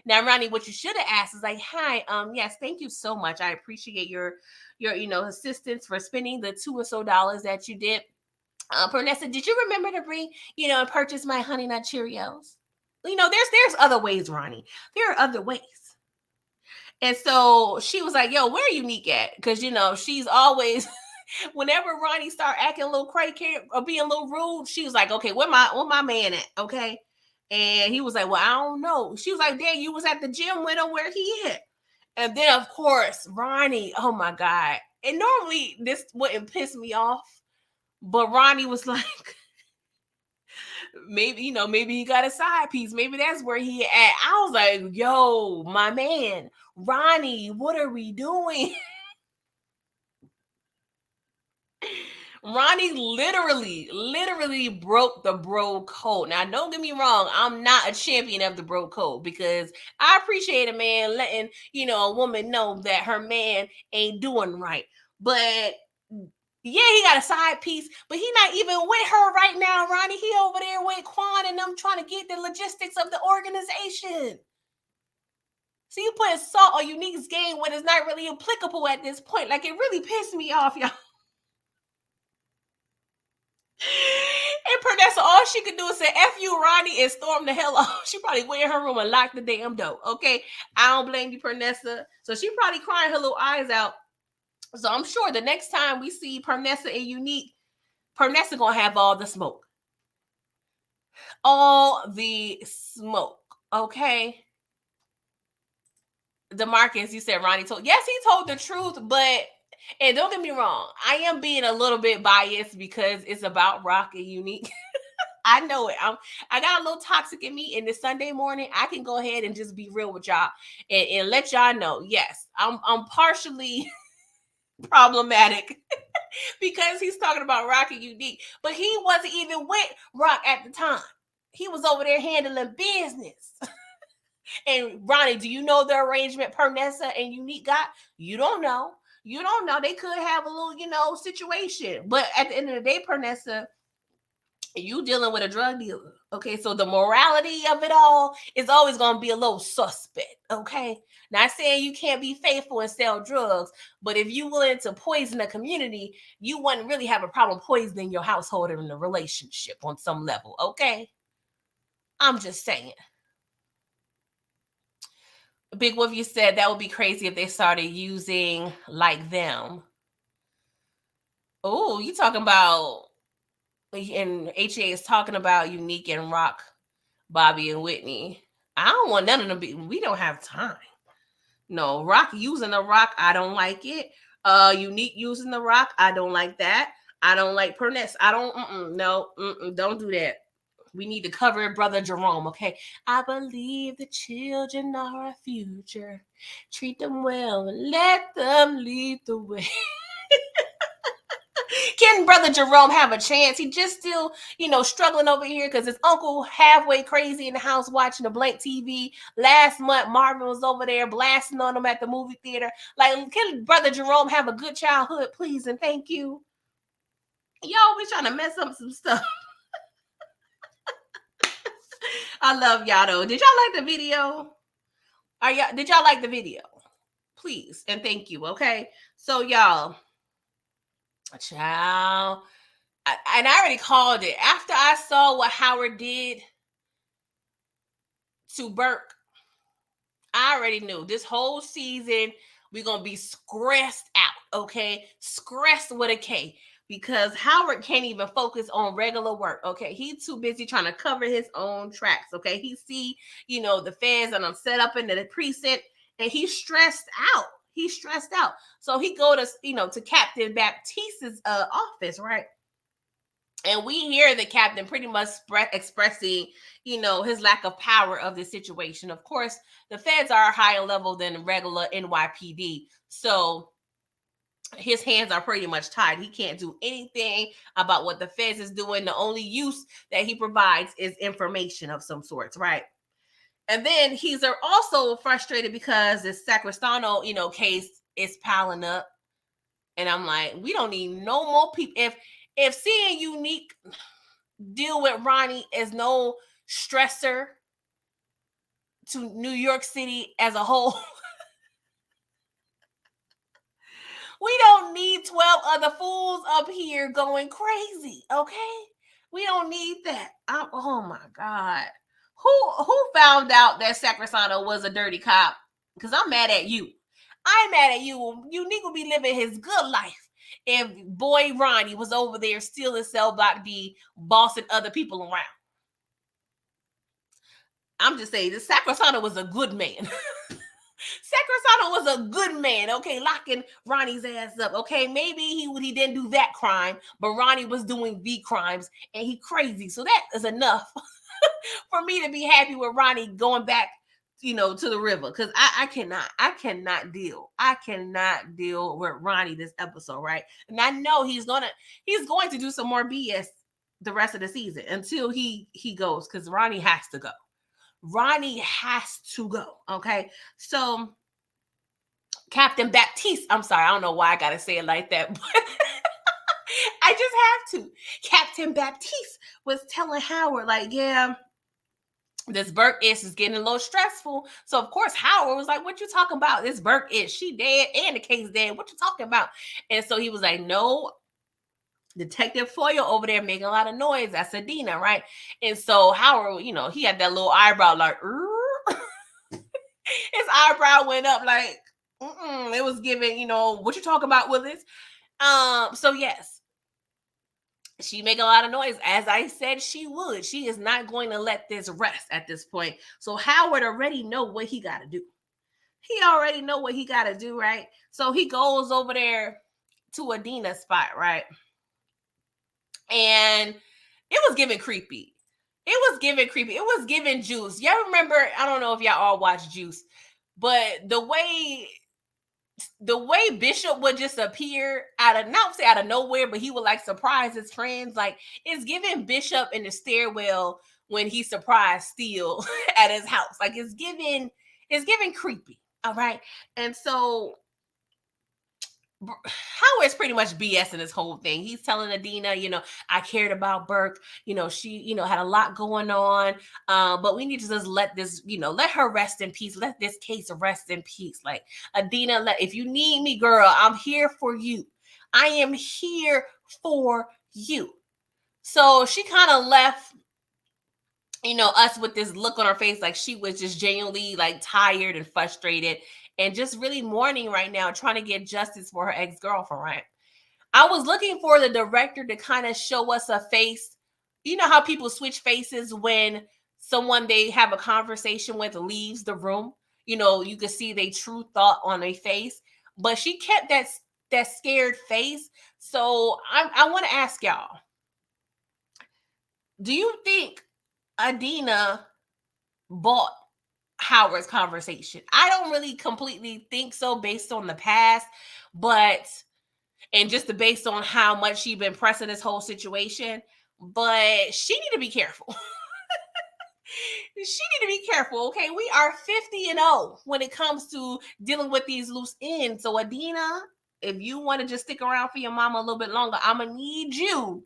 Now, Ronnie, what you should have asked is like, hi, yes, thank you so much. I appreciate your assistance for spending the $2 or so that you did. Pernessa, did you remember to bring, and purchase my Honey Nut Cheerios? There's other ways, Ronnie. There are other ways. And so she was like, yo, where Unique at? Because, she's always, whenever Ronnie start acting a little crazy or being a little rude, she was like, okay, where my man at? Okay. And he was like, well, I don't know. She was like, Dad, you was at the gym with him, where he at? And then, of course, Ronnie, oh my God. And normally this wouldn't piss me off. But Ronnie was like, maybe he got a side piece. Maybe that's where he at. I was like, yo, my man, Ronnie, what are we doing? Ronnie literally broke the bro code. Now, don't get me wrong. I'm not a champion of the bro code because I appreciate a man letting, a woman know that her man ain't doing right. But yeah, he got a side piece, but he not even with her right now, Ronnie. He over there with Quan and them trying to get the logistics of the organization. So you putting salt on Unique's game when it's not really applicable at this point. Like, it really pissed me off, y'all. And Pernessa, all she could do is say F you, Ronnie, and storm the hell off. She probably went in her room and locked the damn door. Okay. I don't blame you, Pernessa. So she probably crying her little eyes out. So I'm sure the next time we see Pernessa and Unique, Pernessa gonna have all the smoke. All the smoke. Okay. DeMarcus, you said Ronnie told. Yes, he told the truth, but and don't get me wrong, I am being a little bit biased because it's about Rock and Unique. I know it. I got a little toxic in me, and this Sunday morning, I can go ahead and just be real with y'all and let y'all know. Yes, I'm partially problematic because he's talking about Rock and Unique, but he wasn't even with Rock at the time. He was over there handling business. And Ronnie, do you know the arrangement Pernessa and Unique got? You don't know. You don't know. They could have a little, situation. But at the end of the day, Pernessa, you dealing with a drug dealer. Okay. So the morality of it all is always going to be a little suspect. Okay. Not saying you can't be faithful and sell drugs, but if you willing to poison a community, you wouldn't really have a problem poisoning your household or in a relationship on some level. Okay. I'm just saying. Big Wolf, you said that would be crazy if they started using like them. Oh, you talking about, and HA is talking about Unique and Rock, Bobby and Whitney. I don't want none of them. We don't have time. No, Rock using the Rock, I don't like it. Unique using the Rock, I don't like that. I don't like Perness. I don't. Don't do that. We need to cover it, Brother Jerome, okay? I believe the children are our future. Treat them well and let them lead the way. Can Brother Jerome have a chance? He just still, struggling over here because his uncle halfway crazy in the house watching the blank TV. Last month, Marvin was over there blasting on him at the movie theater. Like, can Brother Jerome have a good childhood, please, and thank you? Y'all be trying to mess up some stuff. I love y'all though. Did y'all like the video? Did y'all like the video? Please and thank you. Okay. So y'all, child, and I already called it. After I saw what Howard did to Burke, I already knew this whole season we're gonna be stressed out. Okay, stressed with a K. because Howard can't even focus on regular work. Okay, he's too busy trying to cover his own tracks. Okay, he see, the feds and I'm set up into the precinct, and he's stressed out. He's stressed out. So he go to, to Captain Baptiste's office, right? And we hear the captain pretty much expressing, his lack of power of the situation. Of course, the feds are a higher level than regular NYPD. So his hands are pretty much tied. He can't do anything about what the feds is doing. The only use that he provides is information of some sorts, right? And then he's also frustrated because this Sacrestano, case is piling up. And I'm like, we don't need no more people. If seeing Unique deal with Ronnie is no stressor to New York City as a whole, we don't need 12 other fools up here going crazy, okay? We don't need that. Oh my God. Who found out that Sacrestano was a dirty cop? Because I'm mad at you. I'm mad at you. Unique will be living his good life if boy Ronnie was over there stealing cell block D, bossing other people around. I'm just saying, this Sacrestano was a good man. Sacrestano was a good man, okay, locking Ronnie's ass up, okay? Maybe he didn't do that crime, but Ronnie was doing the crimes, and he crazy. So that is enough for me to be happy with Ronnie going back, to the river, because I cannot deal with Ronnie this episode, right? And I know he's going to do some more BS the rest of the season until he goes, because Ronnie has to go. Ronnie has to go. Okay. So Captain Baptiste, I'm sorry, I don't know why I gotta say it like that, but I just have to. Captain Baptiste was telling Howard, like, yeah, this Burke is getting a little stressful. So of course Howard was like, what you talking about? This Burke she dead and the case dead. What you talking about? And so he was like, no, Detective Foyle over there making a lot of noise. That's Adena, right? And so Howard, he had that little eyebrow like, his eyebrow went up like, it was giving, what you talking about, Willis? So yes, she make a lot of noise, as I said she would. She is not going to let this rest at this point. So Howard already know what he got to do. He already know what he got to do, right? So he goes over there to Adena's spot, right? And it was giving creepy. It was giving Juice. Y'all remember, I don't know if y'all all watch Juice, but the way Bishop would just appear out of nowhere, but he would like surprise his friends. Like, it's giving Bishop in the stairwell when he surprised Steele at his house. Like, it's giving creepy. All right. And so Howard's pretty much BSing this whole thing. He's telling Adena, I cared about Burke. She, had a lot going on. But we need to just let this, let her rest in peace. Let this case rest in peace. Like, Adena, if you need me, girl, I'm here for you. I am here for you. So she kind of left, us with this look on her face, like she was just genuinely like tired and frustrated and just really mourning right now, trying to get justice for her ex-girlfriend, right? I was looking for the director to kind of show us a face. You know how people switch faces when someone they have a conversation with leaves the room? You could see their true thought on their face, but she kept that scared face. So I want to ask y'all, do you think Adena bought Howard's conversation? I don't really completely think so based on the past, and just based on how much she's been pressing this whole situation, but she need to be careful. She need to be careful, okay? We are 50-0 when it comes to dealing with these loose ends. So Adena, if you want to just stick around for your mama a little bit longer, I'm going to need you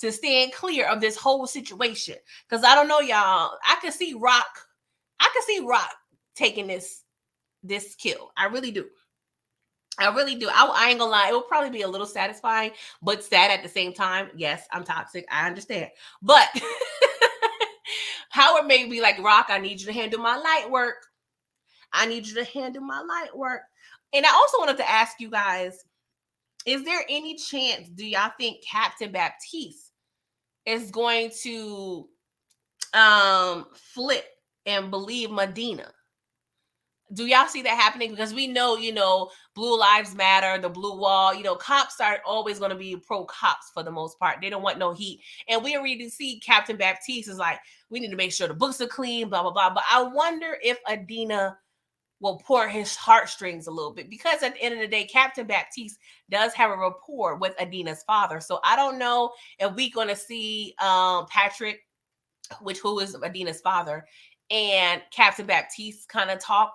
to stand clear of this whole situation. Because I don't know, y'all. I could see Rock taking this kill. I really do. I ain't gonna lie. It will probably be a little satisfying, but sad at the same time. Yes, I'm toxic. I understand. But Howard may be like, Rock, I need you to handle my light work. And I also wanted to ask you guys, is there any chance, do y'all think Captain Baptiste is going to flip and believe Adena? Do y'all see that happening? Because we know, Blue Lives Matter, the Blue Wall, cops are always going to be pro cops for the most part. They don't want no heat. And we already see Captain Baptiste is like, we need to make sure the books are clean, blah, blah, blah. But I wonder if Adena will pour his heartstrings a little bit, because at the end of the day, Captain Baptiste does have a rapport with Adena's father. So I don't know if we're going to see Patrick, who is Adena's father, and Captain Baptiste kind of talk,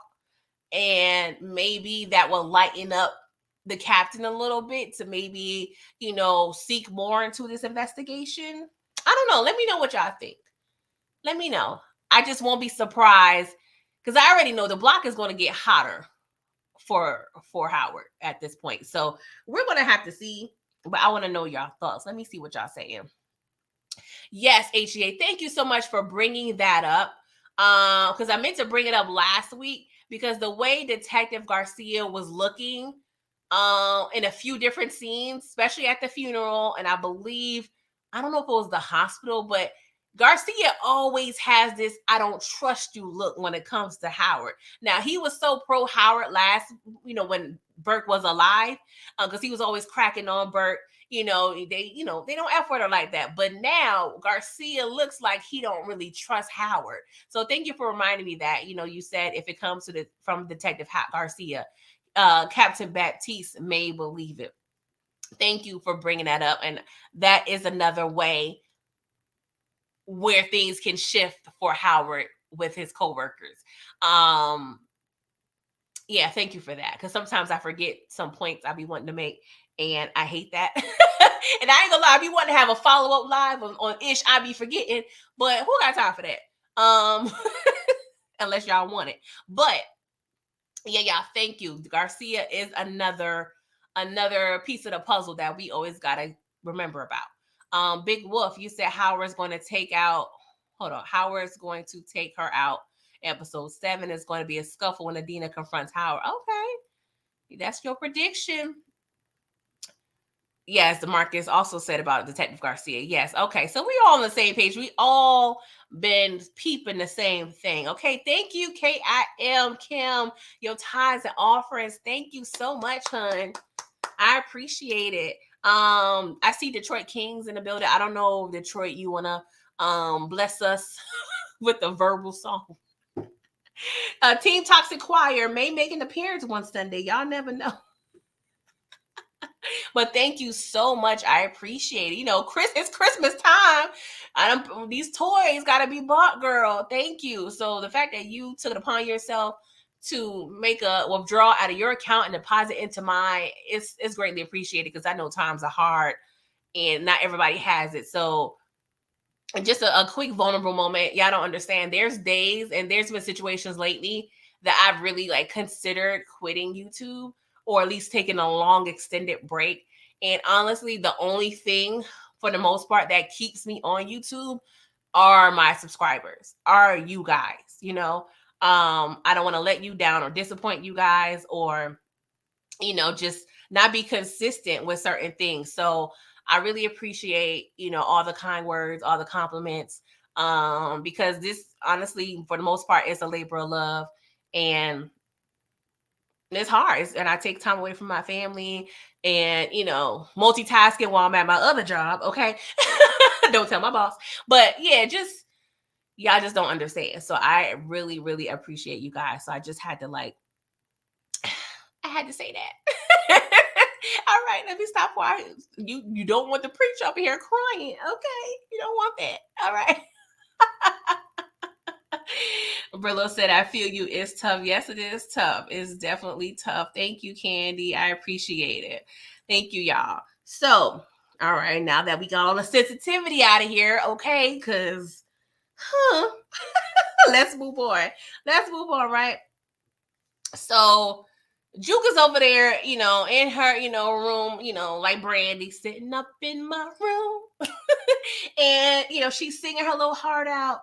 and maybe that will lighten up the captain a little bit to maybe, seek more into this investigation. I don't know. Let me know what y'all think. Let me know. I just won't be surprised, because I already know the block is going to get hotter for Howard at this point. So we're going to have to see, but I want to know y'all thoughts. Let me see what y'all saying. Yes, HEA, thank you so much for bringing that up, because I meant to bring it up last week, because the way Detective Garcia was looking in a few different scenes, especially at the funeral, and I believe, I don't know if it was the hospital, but Garcia always has this "I don't trust you" look when it comes to Howard. Now, he was so pro Howard last, when Burke was alive, because he was always cracking on Burke. They don't F word her like that. But now Garcia looks like he don't really trust Howard. So thank you for reminding me that. You said if it comes from Detective Garcia, Captain Baptiste may believe it. Thank you for bringing that up. And that is another way where things can shift for Howard with his coworkers. Yeah, thank you for that. Because sometimes I forget some points I be wanting to make, and I hate that. And I ain't gonna lie, I be wanting to have a follow-up live on Ish. I be forgetting, but who got time for that? Unless y'all want it. But yeah, thank you. Garcia is another piece of the puzzle that we always gotta remember about. Big Wolf, you said Howard's going to take out. Hold on, Howard's going to take her out. Episode 7 is going to be a scuffle when Adena confronts Howard. Okay, that's your prediction. Yes, Marcus also said about Detective Garcia. Yes, okay, so we all on the same page. We all been peeping the same thing. Okay, thank you, KIM Kim, your tithes and offerings. Thank you so much, hun. I appreciate it. I see Detroit Kings in the building. I don't know, Detroit, you wanna bless us with a verbal song. Team Toxic Choir may make an appearance one Sunday. Y'all never know. But thank you so much. I appreciate it. It's Christmas time. These toys got to be bought, girl. Thank you. So the fact that you took it upon yourself to make a withdrawal out of your account and deposit into mine, it's greatly appreciated, because I know times are hard and not everybody has it. So just a quick vulnerable moment. Y'all don't understand. There's days and there's been situations lately that I've really considered quitting YouTube, or at least taking a long extended break. And honestly, the only thing for the most part that keeps me on YouTube are my subscribers, are you guys. I don't want to let you down or disappoint you guys, or just not be consistent with certain things. So I really appreciate, all the kind words, all the compliments, because this, honestly, for the most part, is a labor of love, and it's hard. And I take time away from my family, and, multitasking while I'm at my other job. Okay. Don't tell my boss. But yeah, y'all just don't understand. So I really, really appreciate you guys. So I just had to I had to say that. All right, let me stop. Why you don't want the preacher up here crying? Okay, you don't want that. All right. Brillo said, "I feel you. It's tough. Yes, it is tough. It's definitely tough. Thank you, Candy. I appreciate it. Thank you, y'all. So, all right, now that we got all the sensitivity out of here, okay, because, let's move on. Right? So." Juke is over there, in her, room, like Brandy, sitting up in my room. And, she's singing her little heart out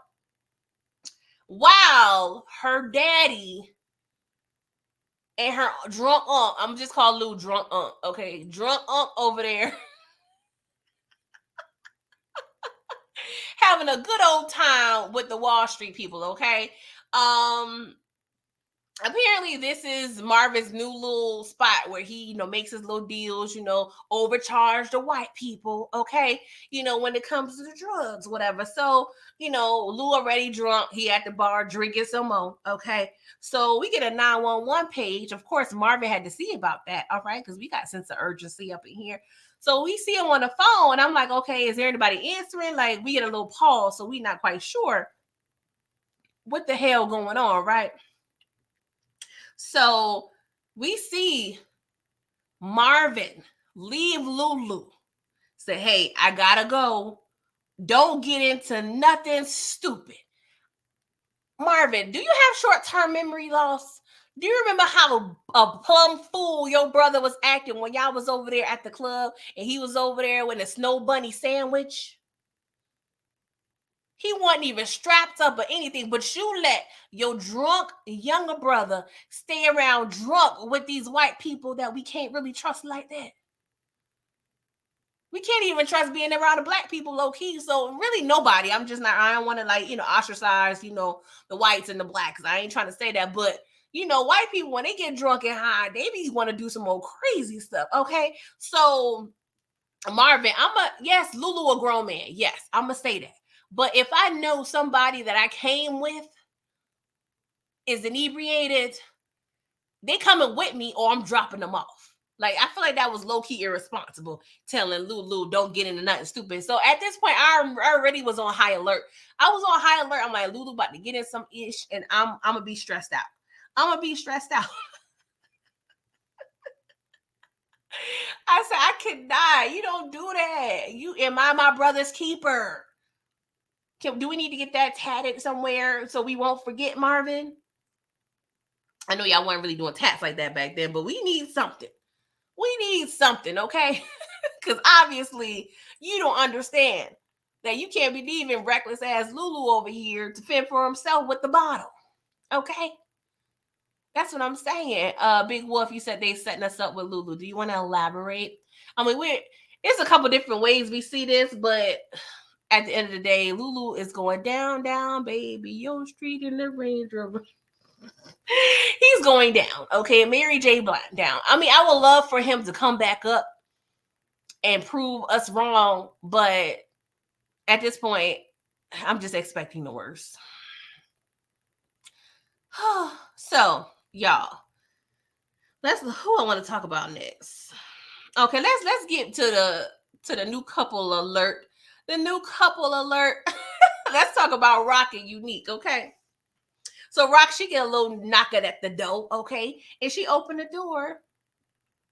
while her daddy and her drunk unc, I'm just call Lou drunk unc, okay? Drunk unc over there having a good old time with the Wall Street people, okay? Um, Apparently this is Marvin's new little spot where he, makes his little deals, overcharge the white people, okay? When it comes to the drugs, whatever. So, Lou already drunk. He at the bar drinking some more, okay? So we get a 911 page. Of course, Marvin had to see about that, all right? Because we got sense of urgency up in here. So we see him on the phone, and I'm like, okay, is there anybody answering? Like, we get a little pause, so we not quite sure what the hell going on, right? So we see Marvin leave Lulu. Say, hey, I gotta go. Don't get into nothing stupid. Marvin, do you have short-term memory loss? Do you remember how a plum fool your brother was acting when y'all was over there at the club and he was over there with a snow bunny sandwich? He wasn't even strapped up or anything, but you let your drunk younger brother stay around drunk with these white people that we can't really trust like that. We can't even trust being around the black people low key. So really nobody. I don't want to ostracize, the whites and the blacks. I ain't trying to say that, but white people, when they get drunk and high, they be want to do some more crazy stuff. Okay. So Marvin, yes, Lulu a grown man. Yes, I'm gonna say that. But if I know somebody that I came with is inebriated, they coming with me or I'm dropping them off. Like, I feel like that was low-key irresponsible, telling Lulu don't get into nothing stupid. So at this point, I already was on high alert. I was on high alert. I'm like, Lulu about to get in some ish, and I'm gonna be stressed out. I'm gonna be stressed out. I said, I could die. You don't do that. You am I my brother's keeper? Do we need to get that tatted somewhere so we won't forget, Marvin? I know y'all weren't really doing tats like that back then, but we need something. We need something, okay? Because obviously you don't understand that you can't be leaving reckless ass Lulu over here to fend for himself with the bottle, okay? That's what I'm saying. Big Wolf, you said they setting us up with Lulu. Do you want to elaborate? I mean, it's a couple different ways we see this, but at the end of the day, Lulu is going down, down, baby, your street in the Range Rover. He's going down, okay? Mary J. Blige down. I mean, I would love for him to come back up and prove us wrong, but at this point, I'm just expecting the worst. So, y'all, who I want to talk about next. Okay, let's get to the new couple alert. The new couple alert. Let's talk about Rock and Unique, okay? So Rock, she get a little knocking at the door, okay? And she opened the door,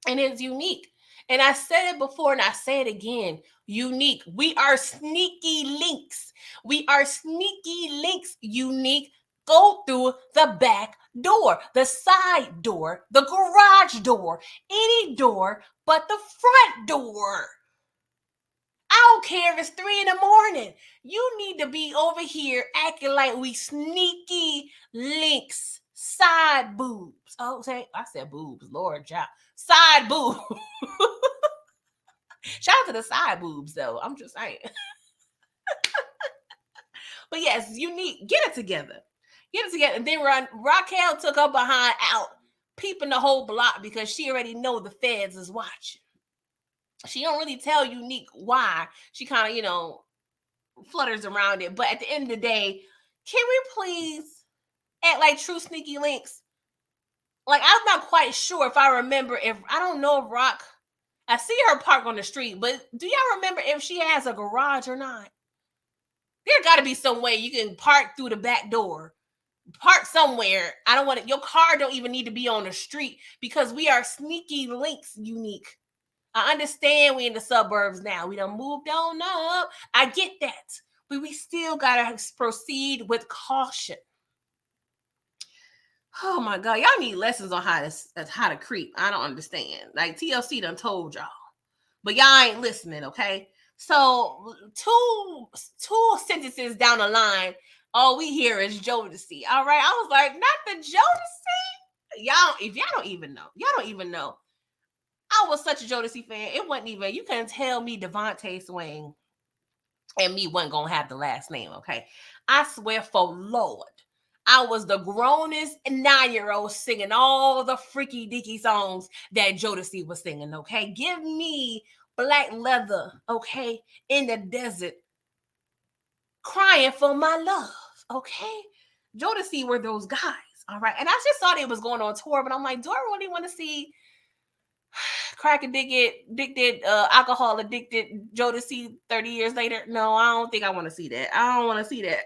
and it's Unique. And I said it before, and I say it again. Unique. We are sneaky links. We are sneaky links, Unique. Go through the back door, the side door, the garage door, any door but the front door. I don't care if it's 3 a.m. You need to be over here acting like we sneaky links, side boobs. Oh, I said boobs, Lord, child. Side boobs. Shout out to the side boobs, though. I'm just saying. But yes, Unique, get it together. Get it together. And then Raquel took her behind out, peeping the whole block because she already know the feds is watching. She don't really tell Unique why. She kind of, flutters around it. But at the end of the day, can we please act like true sneaky links? Like, I'm not quite sure if I remember I don't know if Rock, I see her park on the street, but do y'all remember if she has a garage or not? There got to be some way you can park through the back door. Park somewhere. I don't want it. Your car don't even need to be on the street because we are sneaky links, Unique. I understand we in the suburbs now. We done moved on up. I get that. But we still got to proceed with caution. Oh my God. Y'all need lessons on how to creep. I don't understand. Like, TLC done told y'all. But y'all ain't listening, okay? So two sentences down the line, all we hear is Jodeci. All right. I was like, not the Jodeci? Y'all don't even know. I was such a Jodeci fan. It wasn't even, you couldn't tell me Devontae Swing and me wasn't gonna have the last name, okay? I swear for Lord, I was the grownest 9-year-old singing all the freaky deaky songs that Jodeci was singing, okay? Give me Black Leather, okay, in the desert, crying for my love, okay? Jodeci were those guys, all right? And I just thought it was going on tour, but I'm like, do I really want to see crack addicted, alcohol addicted Jodeci 30 years later? No, I don't think I want to see that. I don't want to see that.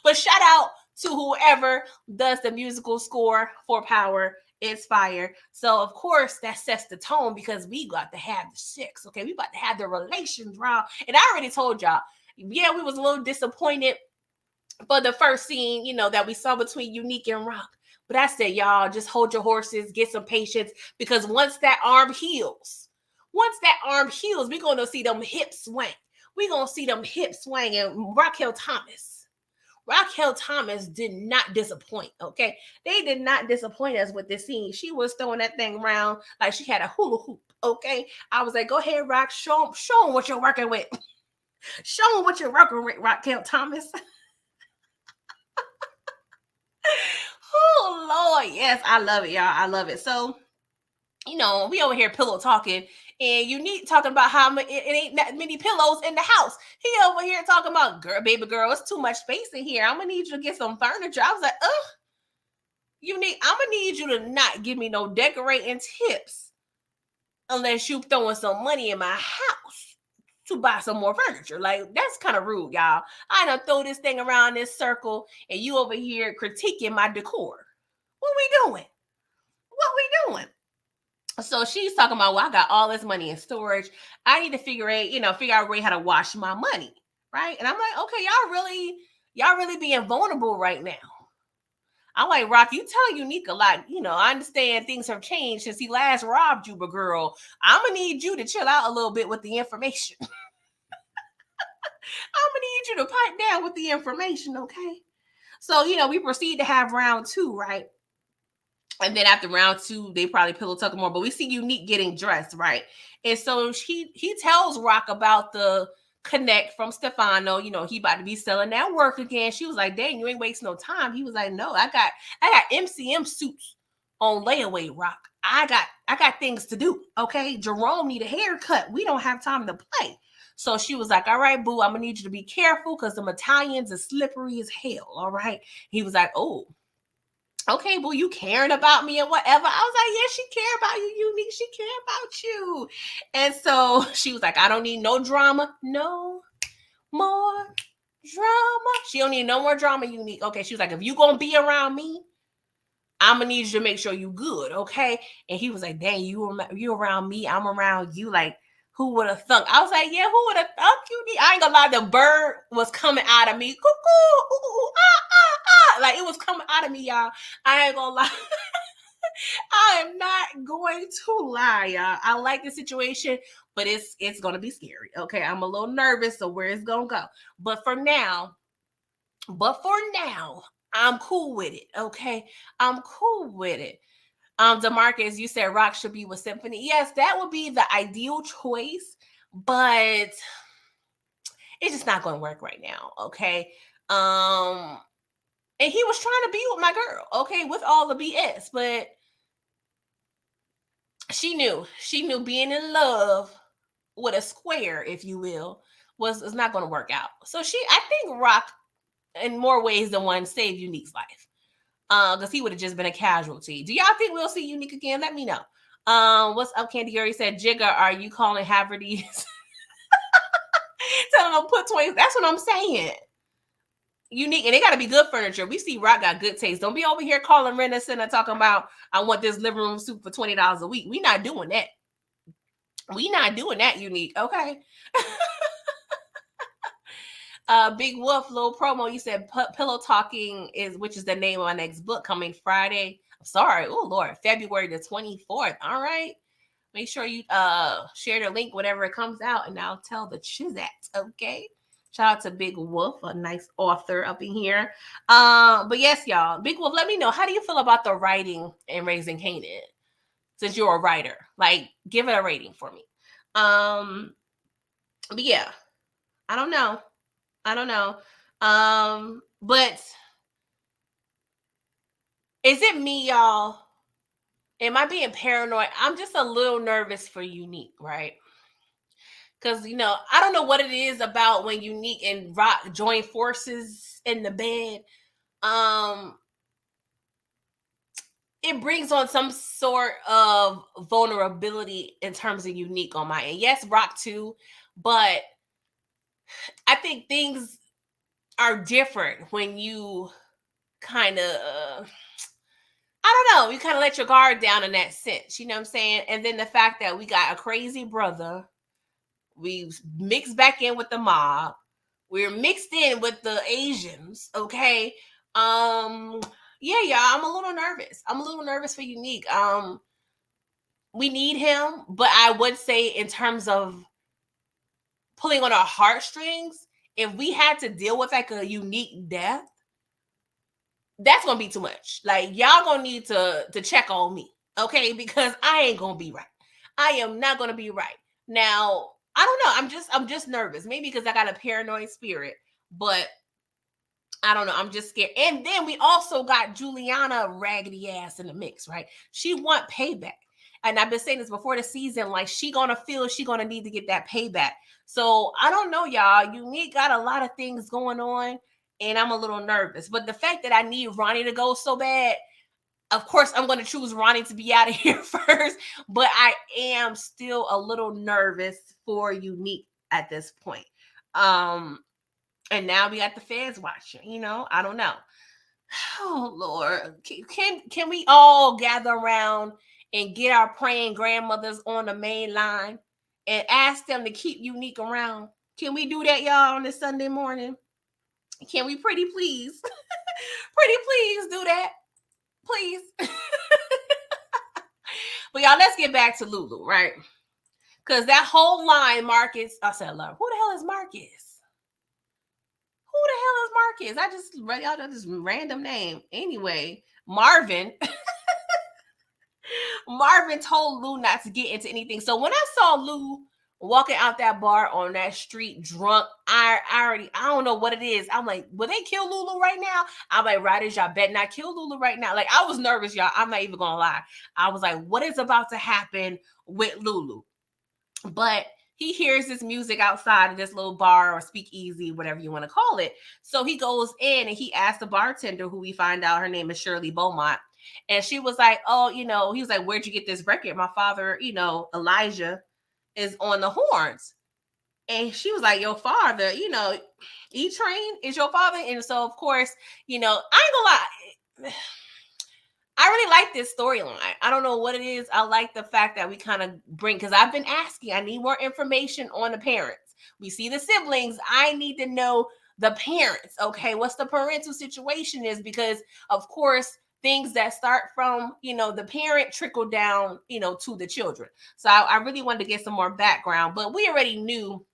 But shout out to whoever does the musical score for Power. It's fire. So of course that sets the tone because we got to have the sex. Okay, we got to have the relations, Rob. And I already told y'all, yeah, we was a little disappointed for the first scene, that we saw between Unique and Rock. But I said, y'all, just hold your horses, get some patience, because once that arm heals, we're gonna see them hips swing. We're gonna see them hips swing. And Raquel Thomas did not disappoint, okay? They did not disappoint us with this scene. She was throwing that thing around like she had a hula hoop, okay? I was like, go ahead, Rock, show them what you're working with. Show them what you're working with, Raquel Thomas. Oh, Lord, yes, I love it, y'all. I love it. So, we over here pillow talking, and Unique talking about how it ain't that many pillows in the house. He over here talking about, baby girl, it's too much space in here. I'm gonna need you to get some furniture. I was like, Unique, I'm gonna need you to not give me no decorating tips unless you throwing some money in my house to buy some more furniture. Like, that's kind of rude, y'all. I done throw this thing around this circle, and you over here critiquing my decor. What we doing? So she's talking about, well, I got all this money in storage. I need to figure out a way how to wash my money, right? And I'm like, okay, y'all really being vulnerable right now. I'm like, Rock, you tell Unique a lot. I understand things have changed since he last robbed you, but girl, I'm gonna need you to chill out a little bit with the information. I'm gonna need you to pipe down with the information, okay? So, we proceed to have round 2, right? And then after round 2, they probably pillow talk more. But we see Unique getting dressed, right? And so he tells Rock about the connect from Stefano. He about to be selling that work again. She was like, dang, you ain't wasting no time. He was like, no, I got MCM suits on layaway, Rock. I got things to do. Okay. Jerome need a haircut. We don't have time to play. So she was like, all right, boo, I'm gonna need you to be careful because the Italians are slippery as hell. All right. He was like, oh, okay, well, you caring about me and whatever. I was like, yeah, she care about you, Unique. She care about you. And so she was like, I don't need no drama. No more drama. She don't need no more drama, Unique. Okay, she was like, if you gonna be around me, I'm gonna need you to make sure you good, okay? And he was like, dang, you around me, I'm around you. Like, who would have thunk? I was like, yeah, who would have thunk you? I ain't gonna lie, the bird was coming out of me. Cuckoo, ooh, ooh, like, it was coming out of me, y'all. I ain't gonna lie. I am not going to lie, y'all. I like the situation, but it's gonna be scary. Okay, I'm a little nervous, so where it's gonna go. But for now, I'm cool with it. Okay, I'm cool with it. DeMarcus, you said Rock should be with Symphony. Yes, that would be the ideal choice, but it's just not going to work right now. Okay. And he was trying to be with my girl, okay, with all the BS, but she knew being in love with a square, if you will, is not going to work out. So I think Rock, in more ways than one, saved Unique's life. Because he would have just been a casualty. Do y'all think we'll see Unique again? Let me know. What's up, Candy Gary said, Jigga, are you calling Haverty's? Tell them to put 20. That's what I'm saying. Unique, and they got to be good furniture. We see Rock got good taste. Don't be over here calling Rena Center talking about, I want this living room suit for $20 a week. We not doing that. Unique. Okay. Big Wolf, little promo. You said Pillow Talking which is the name of my next book, coming Friday. I'm sorry. Oh Lord, February the 24th. All right. Make sure you share the link whenever it comes out, and I'll tell the Chizat. Okay. Shout out to Big Wolf, a nice author up in here. But yes, y'all, Big Wolf, let me know, how do you feel about the writing in Raising Kanan? Since you're a writer, like, give it a rating for me. But yeah, I don't know. But is it me, y'all? Am I being paranoid? I'm just a little nervous for Unique, right? Because, I don't know what it is about when Unique and Rock join forces in the bed. It brings on some sort of vulnerability in terms of Unique on my end. Yes, Rock too, but I think things are different when you kind of, I don't know, you kind of let your guard down in that sense. You know what I'm saying? And then the fact that we got a crazy brother, we mixed back in with the mob, we're mixed in with the Asians, okay? Yeah, y'all, I'm a little nervous. I'm a little nervous for Unique. We need him, but I would say in terms of pulling on our heartstrings, if we had to deal with like a Unique death, that's gonna be too much. Like, y'all gonna need to check on me, okay? Because I ain't gonna be right. I am not gonna be right. Now, I don't know. I'm just nervous. Maybe because I got a paranoid spirit, but I don't know. I'm just scared. And then we also got Juliana raggedy ass in the mix, right? She want payback. And I've been saying this before the season, like, she gonna feel she gonna need to get that payback. So I don't know, y'all. Unique got a lot of things going on, and I'm a little nervous. But the fact that I need Ronnie to go so bad, of course, I'm gonna choose Ronnie to be out of here first. But I am still a little nervous for Unique at this point. And now we got the feds watching. I don't know. Oh Lord, can we all gather around and get our praying grandmothers on the main line and ask them to keep Unique around? Can we do that, y'all, on this Sunday morning? Can we pretty please, pretty please do that, please? But y'all, let's get back to Lulu, right? Because that whole line, Marcus, I said, Lord, who the hell is Marcus? Who the hell is Marcus? I just read out this random name. Anyway, Marvin told Lou not to get into anything. So when I saw Lou walking out that bar on that street drunk, I don't know what it is. I'm like, will they kill Lulu right now? I'm like, riders, y'all bet not kill Lulu right now. Like, I was nervous, y'all. I'm not even gonna lie. I was like, what is about to happen with Lulu? But he hears this music outside of this little bar or speakeasy, whatever you want to call it. So he goes in and he asks the bartender, who we find out her name is Shirley Beaumont. And she was like, oh, he was like, where'd you get this record? My father, Elijah, is on the horns. And she was like, your father, E-Train is your father. And so, of course, I ain't gonna lie. I really like this storyline. I don't know what it is. I like the fact that we kind of bring, because I've been asking, I need more information on the parents. We see the siblings. I need to know the parents. Okay, what's the parental situation is, because of course things that start from the parent trickle down to the children. So I really wanted to get some more background, but we already knew,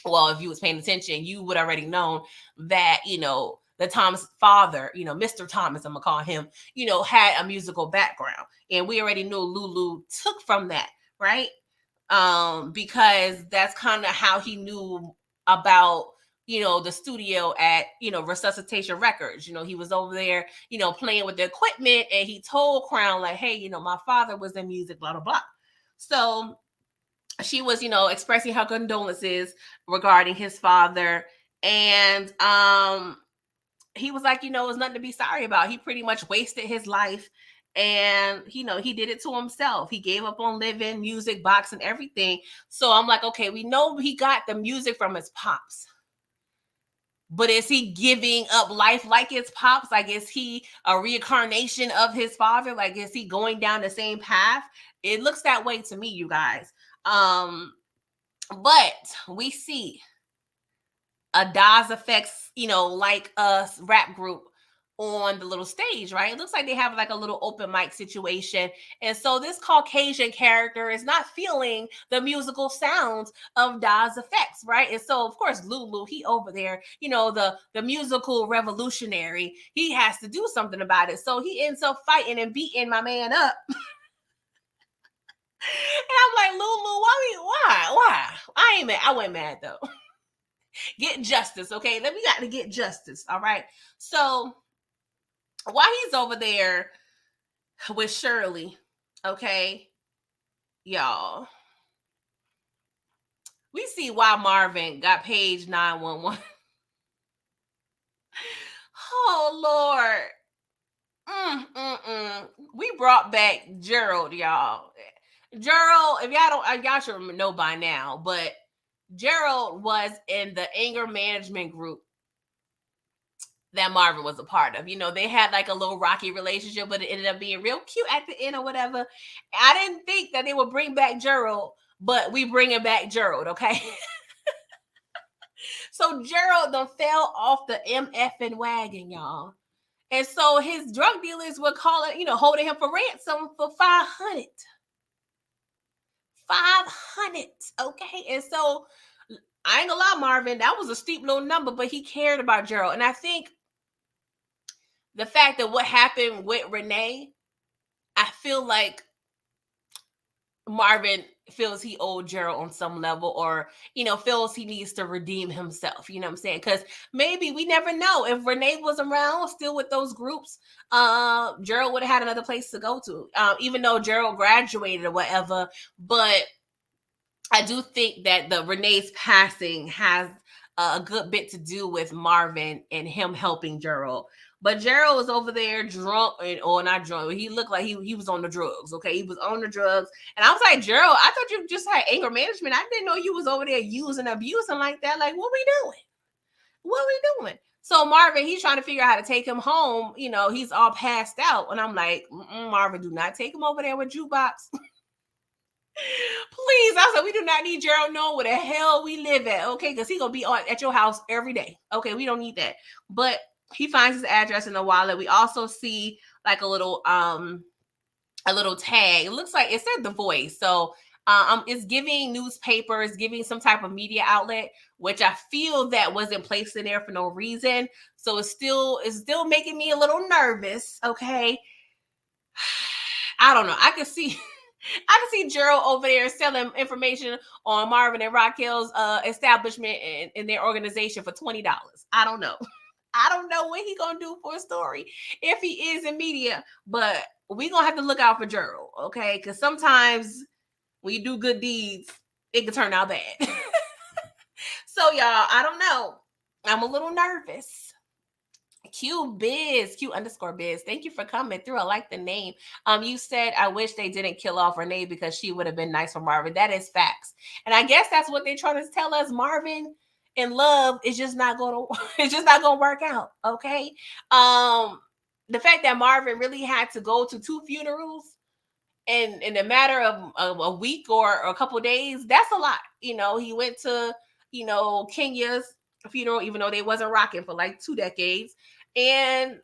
well, if you was paying attention, you would already known that, the Thomas father, Mr. Thomas, I'm gonna call him, had a musical background. And we already knew Lulu took from that, right? Because that's kind of how he knew about, the studio at, Resuscitation Records. He was over there, playing with the equipment, and he told Crown, like, hey, my father was in music, blah, blah, blah. So she was, expressing her condolences regarding his father. And he was like, it's nothing to be sorry about. He pretty much wasted his life. And, he did it to himself. He gave up on living, music, boxing, everything. So I'm like, okay, we know he got the music from his pops. But is he giving up life like his pops? Like, is he a reincarnation of his father? Like, is he going down the same path? It looks that way to me, you guys. But we see a Daz Effects, like us rap group on the little stage, right? It looks like they have like a little open mic situation. And so this Caucasian character is not feeling the musical sounds of Da's effects, right? And so of course Lulu, he over there, the musical revolutionary, he has to do something about it. So he ends up fighting and beating my man up. And I'm like, Lulu, why? I wasn't mad though. Get justice, okay? We got to get justice, all right? So while he's over there with Shirley, okay, y'all, we see why Marvin got page 911. Oh Lord. We brought back Gerald, y'all. Gerald, if y'all should know by now, but Gerald was in the anger management group that Marvin was a part of. They had like a little rocky relationship, but it ended up being real cute at the end or whatever. I didn't think that they would bring back Gerald, but we bringing back Gerald, okay? So Gerald done fell off the MFing wagon, y'all. And so his drug dealers were calling, holding him for ransom for 500. 500, okay? And so I ain't gonna lie, Marvin, that was a steep little number, but he cared about Gerald. And I think the fact that what happened with Renee, I feel like Marvin feels he owed Gerald on some level, or feels he needs to redeem himself. You know what I'm saying? Because maybe we never know, if Renee was around still with those groups, Gerald would have had another place to go to, even though Gerald graduated or whatever. But I do think that the Renee's passing has a good bit to do with Marvin and him helping Gerald. But Gerald was over there drunk, or not drunk. He looked like he was on the drugs. Okay, he was on the drugs, and I was like, Gerald, I thought you just had anger management. I didn't know you was over there using, abusing like that. Like, what we doing? What we doing? So Marvin, he's trying to figure out how to take him home. He's all passed out, and I'm like, Marvin, do not take him over there with Jukebox. Please, I said, we do not need Gerald knowing where the hell we live at, okay? Because he gonna be at your house every day. Okay, we don't need that. But he finds his address in the wallet. We also see like a little tag. It looks like it said The Voice. So it's giving newspapers, giving some type of media outlet, which I feel that wasn't placed in there for no reason. So it's still making me a little nervous. Okay. I don't know. I can see Gerald over there selling information on Marvin and Raquel's establishment and their organization for $20. I don't know. I don't know what he gonna do for a story if he is in media, but we gonna have to look out for Gerald, okay? Because sometimes when you do good deeds, it can turn out bad. So y'all, I don't know. I'm a little nervous. Q underscore biz. Thank you for coming through. I like the name. You said, I wish they didn't kill off Renee because she would have been nice for Marvin. That is facts. And I guess that's what they're trying to tell us. Marvin and love is just not gonna it's just not gonna work out. Okay. The fact that Marvin really had to go to 2 funerals in a matter of a week or a couple of days, that's a lot. He went to, Kenya's funeral, even though they wasn't rocking for like 2 decades. And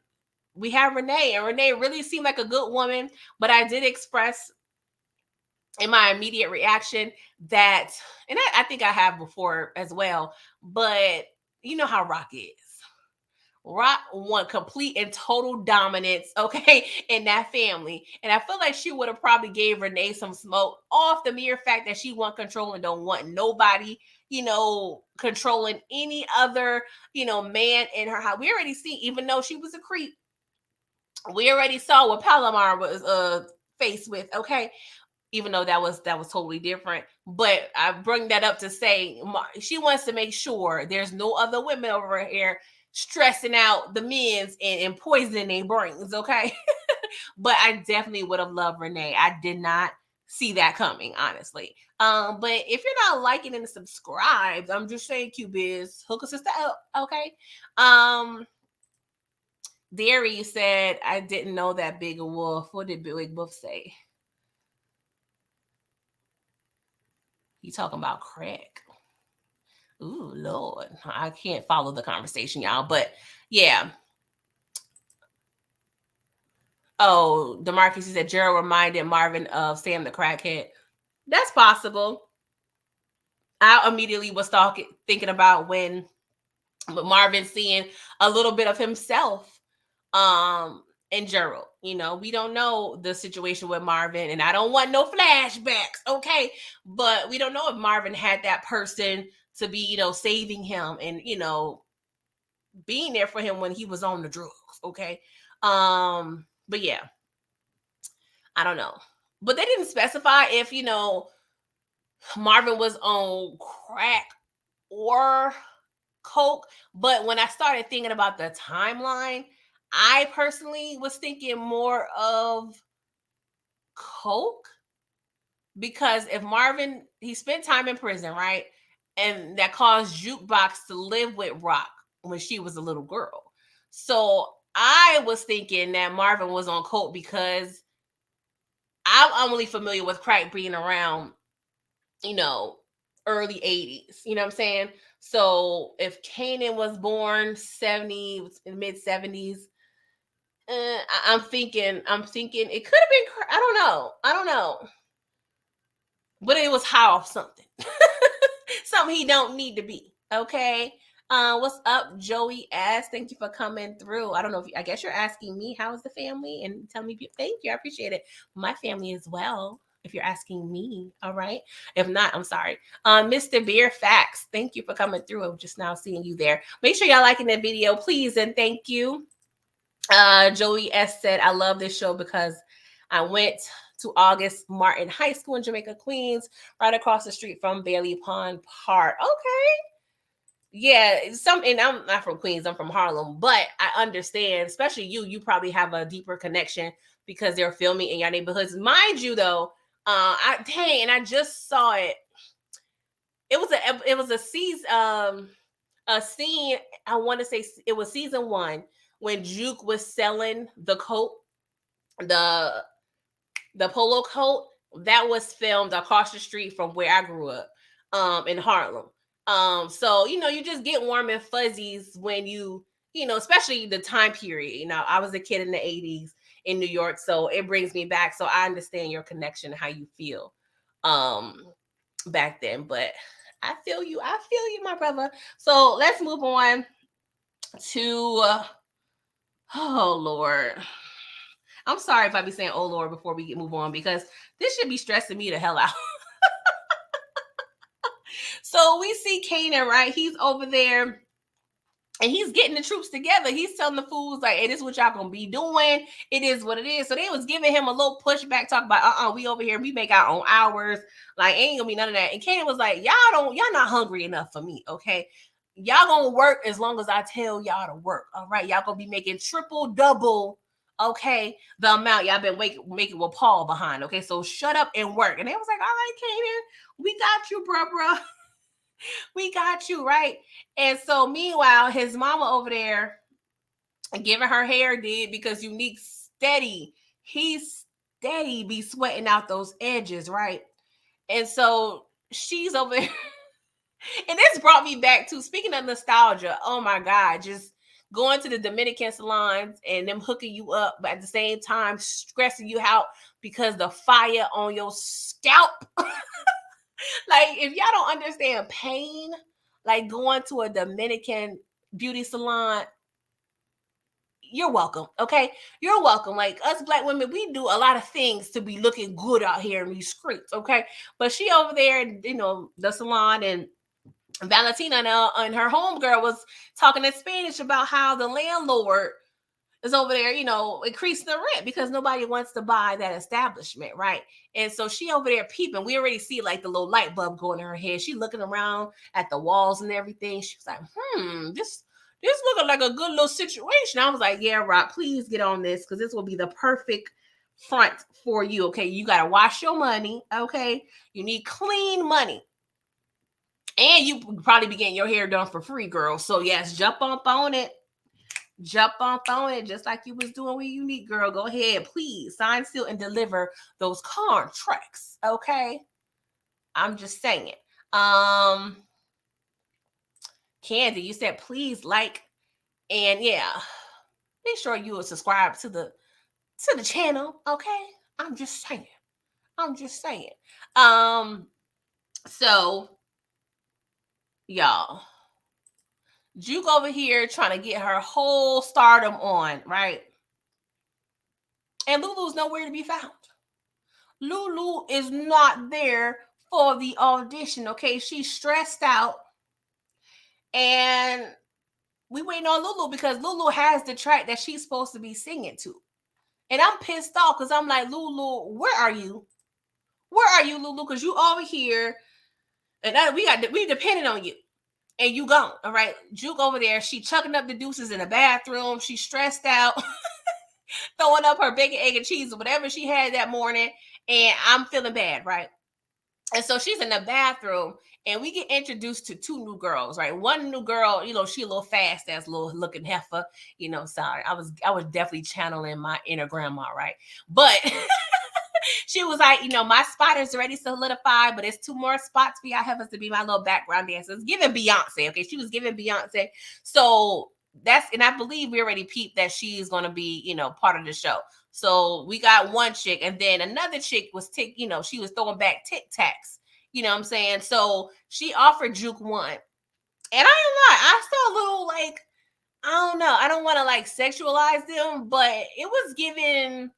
we have Renee, and Renee really seemed like a good woman, but I did express in my immediate reaction that, and I think I have before as well, but you know how Rock is. Rock want complete and total dominance, okay, in that family. And I feel like she would have probably gave Renee some smoke off the mere fact that she want control and don't want nobody, controlling any other, man in her house. We already see, even though she was a creep, we already saw what Palomar was faced with, okay? Even though that was totally different. But I bring that up to say she wants to make sure there's no other women over here stressing out the men's and poisoning their brains, okay? But I definitely would have loved Renee. I did not see that coming, honestly. But if you're not liking and subscribed, I'm just saying, Q-Biz, hook a sister up, okay? Derry said, I didn't know that Big Wolf. What did Big Wolf say? He talking about crack. Ooh, Lord. I can't follow the conversation, y'all. But yeah. Oh, DeMarcus, he said Gerald reminded Marvin of Sam the crackhead. That's possible. I immediately was thinking about when Marvin seeing a little bit of himself in Gerald. You know, we don't know the situation with Marvin, and I don't want no flashbacks, okay? But we don't know if Marvin had that person to be, saving him and, being there for him when he was on the drugs, okay? But yeah, I don't know. But they didn't specify if, Marvin was on crack or coke. But when I started thinking about the timeline, I personally was thinking more of coke, because if Marvin, he spent time in prison, right? And that caused Jukebox to live with Rock when she was a little girl. So I was thinking that Marvin was on coke because I'm only familiar with crack being around, you know, early 80s. You know what I'm saying? So if Kanan was born 70, mid 70s, I'm thinking it could have been. I don't know, but it was high off something, something he don't need to be. Okay. What's up, Joey S? Thank you for coming through. I don't know if I guess you're asking me how's the family and tell me. Thank you, I appreciate it. My family as well. If you're asking me, all right. If not, I'm sorry. Mr. Beer Facts, thank you for coming through. I'm just now seeing you there. Make sure y'all liking the video, please, and thank you. Joey S said, I love this show because I went to August Martin High School in Jamaica, Queens, right across the street from Bailey Pond Park. Okay. Yeah, and I'm not from Queens, I'm from Harlem, but I understand, especially you probably have a deeper connection because they're filming in your neighborhoods. Mind you, though, and I just saw it. It was a season, a scene. I want to say it was season 1 when Juke was selling the coat, the the polo coat that was filmed across the street from where I grew up, in Harlem. So you just get warm and fuzzies when especially the time period. I was a kid in the 80s in New York, so it brings me back. So I understand your connection, how you feel back then. But I feel you. I feel you, my brother. So let's move on to oh Lord. I'm sorry if I be saying oh Lord before we move on, because this should be stressing me the hell out. So we see Kanan, right? He's over there and he's getting the troops together. He's telling the fools, like, hey, this is what y'all gonna be doing. It is what it is. So they was giving him a little pushback, talk about, we over here, we make our own hours. Like, ain't gonna be none of that. And Kanan was like, y'all not hungry enough for me, okay? Y'all gonna work as long as I tell y'all to work. All right. Y'all gonna be making triple, double, okay, the amount y'all been making with Paul behind. Okay. So shut up and work. And they was like, all right, Kanan, we got you, bruh. We got you, right? And so meanwhile, his mama over there giving her hair did, because Unique steady. He's steady be sweating out those edges, right? And so she's over there. And this brought me back to, speaking of nostalgia, oh my God, just going to the Dominican salons and them hooking you up, but at the same time stressing you out because the fire on your scalp. Like, if y'all don't understand pain, like going to a Dominican beauty salon, you're welcome. Okay. You're welcome. Like, us Black women, we do a lot of things to be looking good out here in these streets. Okay. But she over there, the salon, and Valentina and her homegirl was talking in Spanish about how the landlord is over there, increasing the rent because nobody wants to buy that establishment, right? And so she over there peeping. We already see like the little light bulb going in her head. She looking around at the walls and everything. She's like, this looking like a good little situation. I was like, yeah, Rock, please get on this, because this will be the perfect front for you. Okay, you gotta wash your money. Okay, you need clean money. And you probably be getting your hair done for free, girl. So yes, jump up on it. Jump up on it, just like you was doing with Unique, girl. Go ahead, please sign, seal, and deliver those contracts. Okay, I'm just saying. Candy, you said please like, and yeah, make sure you will subscribe to the to the channel, okay? I'm just saying. I'm just saying. Um, so y'all, Juke over here trying to get her whole stardom on, right? And Lulu's nowhere to be found. Lulu is not there for the audition, okay? She's stressed out. And we waiting on Lulu because Lulu has the track that she's supposed to be singing to. And I'm pissed off because I'm like, Lulu, where are you? Where are you, Lulu? Because you over here, and we depending on you. And you gone, all right? Juke over there, she chucking up the deuces in the bathroom. She's stressed out, throwing up her bacon, egg, and cheese or whatever she had that morning. And I'm feeling bad, right? And so she's in the bathroom, and we get introduced to two new girls, right? One new girl, she a little fast ass little looking heifer. Sorry, I was definitely channeling my inner grandma, right? But she was like, my spot is already solidified, but it's two more spots for y'all heifers to be my little background dancers. Giving Beyonce, okay? She was giving Beyonce. So and I believe we already peeped that she's gonna be, part of the show. So we got one chick, and then another chick was she was throwing back Tic Tacs. You know what I'm saying? So she offered Juke one. And I ain't lie, I saw a little like, I don't know, I don't want to like sexualize them, but it was giving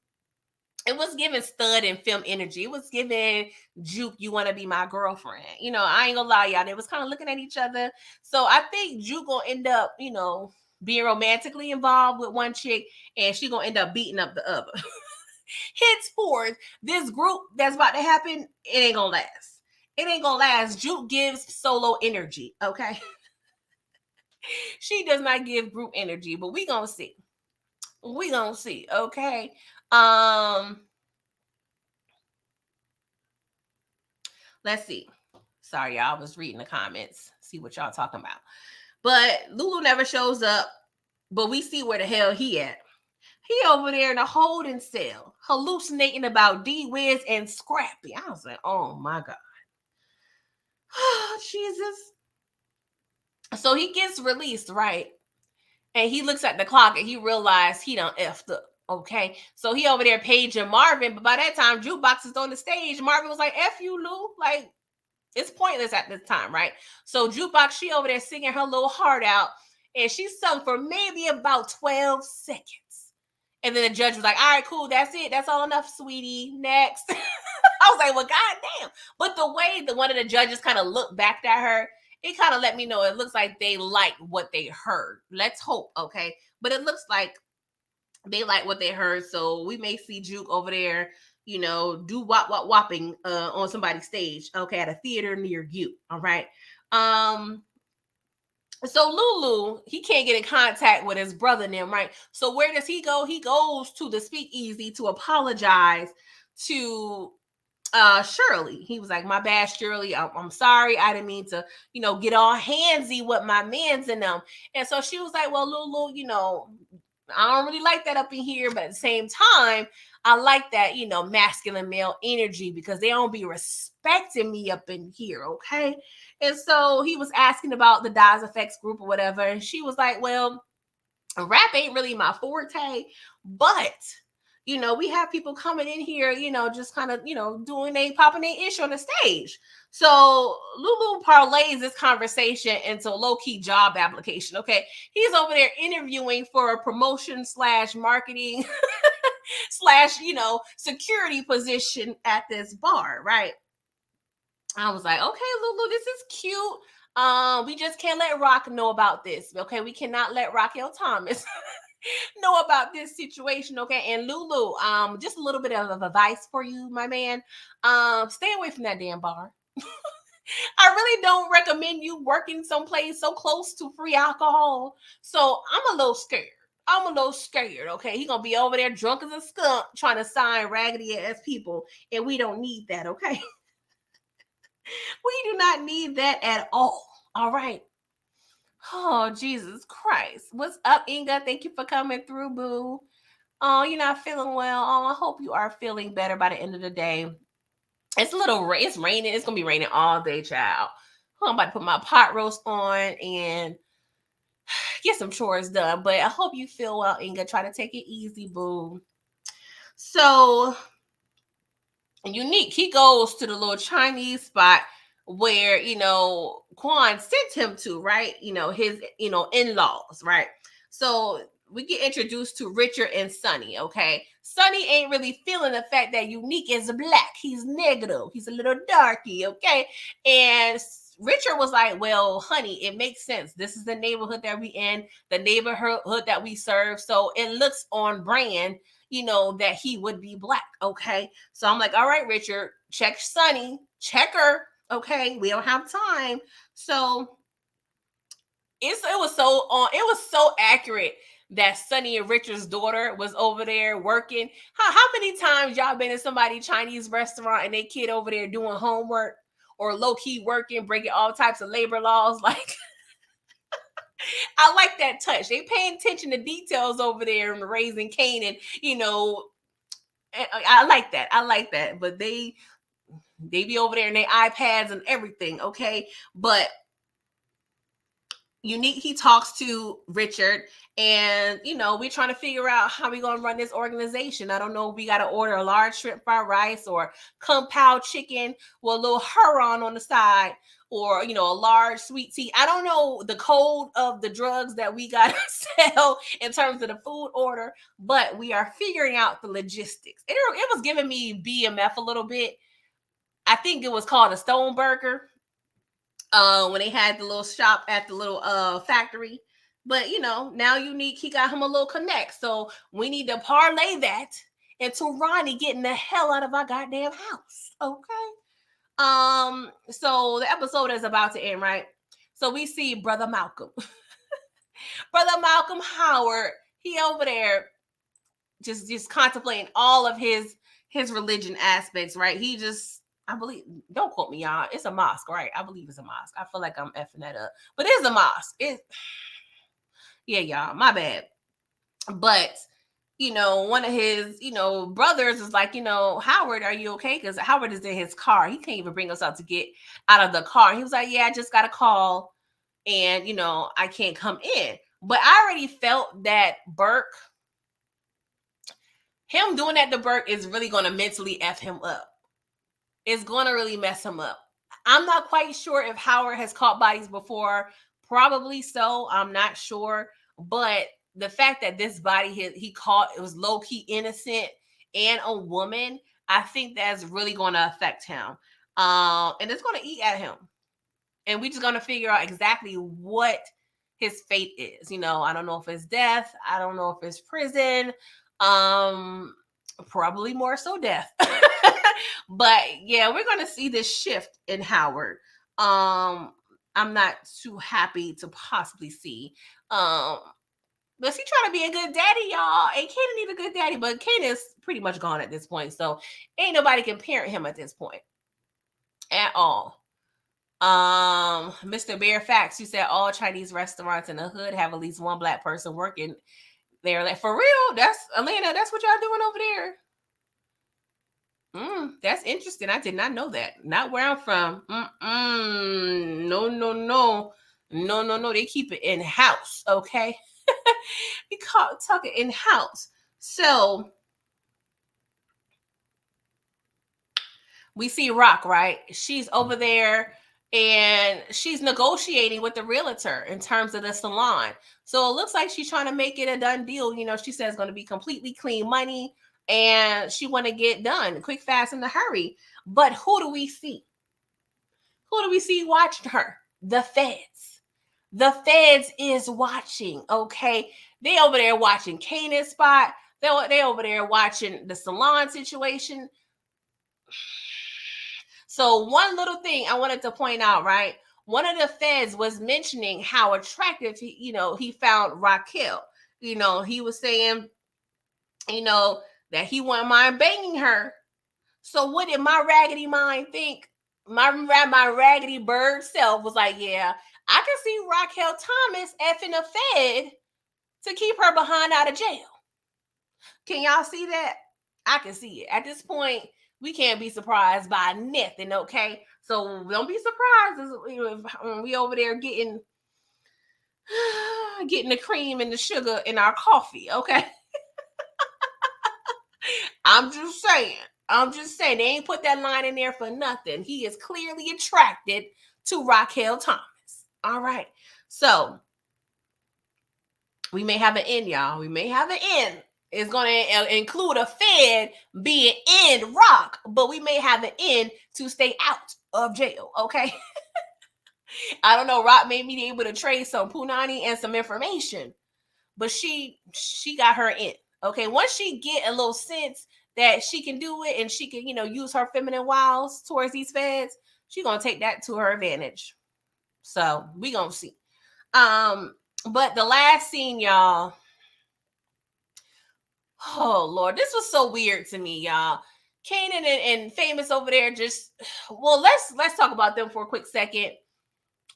stud and film energy. It was giving Juke, you want to be my girlfriend. I ain't gonna lie, y'all. They was kind of looking at each other. So I think Juke gonna end up, being romantically involved with one chick, and she gonna end up beating up the other. Henceforth, this group that's about to happen, it ain't gonna last. It ain't gonna last. Juke gives solo energy, okay? She does not give group energy, but we gonna see. We gonna see, okay? Let's see. Sorry, y'all. I was reading the comments. See what y'all talking about. But Lulu never shows up. But we see where the hell he at. He over there in a holding cell, hallucinating about D-Wiz and Scrappy. I was like, oh my God. Oh, Jesus. So he gets released, right? And he looks at the clock and he realized he done effed up. Okay. So he over there paging Marvin. But by that time, Jukebox is on the stage. Marvin was like, F you, Lou. Like, it's pointless at this time, right? So Jukebox, she over there singing her little heart out, and she sung for maybe about 12 seconds. And then the judge was like, all right, cool, that's it. That's all enough, sweetie. Next. I was like, well, goddamn. But the way that one of the judges kind of looked back at her, it kind of let me know it looks like they liked what they heard. Let's hope, okay? But it looks like they like what they heard. So we may see Juke over there, do whopping on somebody's stage, okay, at a theater near you. All right. So Lulu, he can't get in contact with his brother and them, right? So where does he go? He goes to the speakeasy to apologize to Shirley. He was like, my bad, Shirley. I'm sorry. I didn't mean to, get all handsy with my mans and them. And so she was like, well, Lulu, I don't really like that up in here, but at the same time, I like that, masculine male energy because they don't be respecting me up in here, okay? And so he was asking about the Daz Effects group or whatever, and she was like, well, rap ain't really my forte, but we have people coming in here, just kind of, popping their ish on the stage. So Lulu parlays this conversation into a low-key job application. Okay. He's over there interviewing for a promotion / marketing / security position at this bar, right? I was like, okay, Lulu, this is cute. We just can't let Rock know about this. Okay. We cannot let Raquel Thomas know about this situation, okay? And Lulu, just a little bit of advice for you, my man. Stay away from that damn bar. I really don't recommend you working someplace so close to free alcohol. So I'm a little scared, okay? He gonna be over there drunk as a skunk trying to sign raggedy ass people, and we don't need that, okay? We do not need that at all. All right. Oh, Jesus Christ. What's up, Inga? Thank you for coming through, boo. Oh, you're not feeling well. Oh, I hope you are feeling better by the end of the day. It's it's raining. It's going to be raining all day, child. I'm about to put my pot roast on and get some chores done. But I hope you feel well, Inga. Try to take it easy, boo. So Unique, he goes to the little Chinese spot where, Quan sent him to, right? His, in-laws, right? So we get introduced to Richard and Sonny, okay? Sonny ain't really feeling the fact that Unique is black. He's negative. He's a little darky, okay? And Richard was like, well, honey, it makes sense. This is the neighborhood that we in, the neighborhood that we serve. So it looks on brand, that he would be black. Okay. So I'm like, all right, Richard, check Sonny, check her. Okay. We don't have time. So it was so accurate that Sonny and Richard's daughter was over there working. How many times y'all been in somebody's Chinese restaurant and they kid over there doing homework or low-key working, breaking all types of labor laws? Like, I like that touch. They paying attention to details over there in Raising Kanan. I like that. I like that. But they be over there in their iPads and everything, okay? But Unique, he talks to Richard, and we're trying to figure out how we're gonna run this organization. I don't know if we gotta order a large shrimp fried rice or kung pao chicken with a little Huron on the side, or a large sweet tea. I don't know the code of the drugs that we gotta sell in terms of the food order, but we are figuring out the logistics. It was giving me BMF a little bit. I think it was called a Stone Burger when they had the little shop at the little factory. But now Unique, he got him a little connect. So we need to parlay that into Ronnie getting the hell out of our goddamn house. Okay. So the episode is about to end, right? So we see Brother Malcolm. Brother Malcolm Howard, he over there just contemplating all of his religion aspects, right? He just, I believe, don't quote me, y'all. It's a mosque, right? I believe it's a mosque. I feel like I'm effing that up, but it's a mosque. Yeah, y'all, my bad. But one of his, brothers is like, Howard, are you okay? Because Howard is in his car. He can't even bring us up to get out of the car. He was like, yeah, I just got a call, and I can't come in. But I already felt that Burke, him doing that to Burke is really going to mentally F him up. It's going to really mess him up. I'm not quite sure if Howard has caught bodies before. Probably so. I'm not sure. But the fact that this body he caught, it was low-key innocent and a woman, I think that's really going to affect him. And it's going to eat at him. And we just going to figure out exactly what his fate is. I don't know if it's death. I don't know if it's prison. Probably more so death. But yeah, we're gonna see this shift in Howard. I'm not too happy to possibly see. But he trying to be a good daddy, y'all. And Kanan need a good daddy, but Kanan is pretty much gone at this point, so ain't nobody can parent him at this point at all. Mr. Bear Facts, you said all Chinese restaurants in the hood have at least one black person working there. Like, for real? That's Atlanta. That's what y'all doing over there? That's interesting. I did not know that. Not where I'm from. No, no, no. No, no, no. They keep it in house, okay? We talk it in house. So we see Rock, right? She's over there and she's negotiating with the realtor in terms of the salon. So it looks like she's trying to make it a done deal. She says it's going to be completely clean money and she want to get done quick, fast, in a hurry. But who do we see? Who do we see watching her? The feds. The feds is watching, okay? They over there watching Kanan's spot. They over there watching the salon situation. So one little thing I wanted to point out, right? One of the feds was mentioning how attractive he found Raquel. He was saying, that he wouldn't mind banging her. So what did my raggedy mind think? My raggedy bird self was like, yeah, I can see Raquel Thomas effing a fed to keep her behind out of jail. Can y'all see that? I can see it. At this point, we can't be surprised by nothing, okay? So don't be surprised when we over there getting the cream and the sugar in our coffee, okay? I'm just saying. I'm just saying. They ain't put that line in there for nothing. He is clearly attracted to Raquel Thomas. All right. So we may have an end, y'all. We may have an end. It's going to include a Fed being in Rock, but we may have an end to stay out of jail. Okay. I don't know. Rock may be able to trade some punani and some information, but she got her in. Okay. Once she get a little sense that she can do it and she can, use her feminine wiles towards these feds, she gonna take that to her advantage. So we gonna see. But the last scene, y'all. Oh Lord, this was so weird to me, y'all. Kanan and Famous over there just well, let's talk about them for a quick second.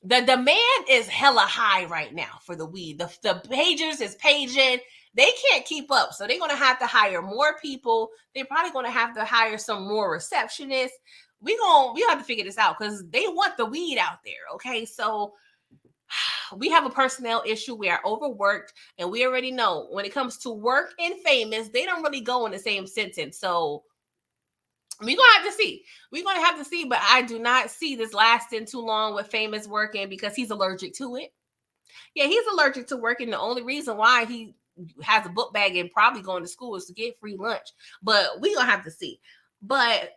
The demand is hella high right now for the weed. The pagers is paging. They can't keep up. So they're gonna have to hire more people. They're probably gonna have to hire some more receptionists. We have to figure this out because they want the weed out there. Okay. So we have a personnel issue. We are overworked, and we already know when it comes to work and Famous, they don't really go in the same sentence. So we're gonna have to see. We're gonna have to see, but I do not see this lasting too long with Famous working because he's allergic to it. Yeah, he's allergic to working. The only reason why he has a book bag and probably going to school is to get free lunch. But we're gonna have to see. But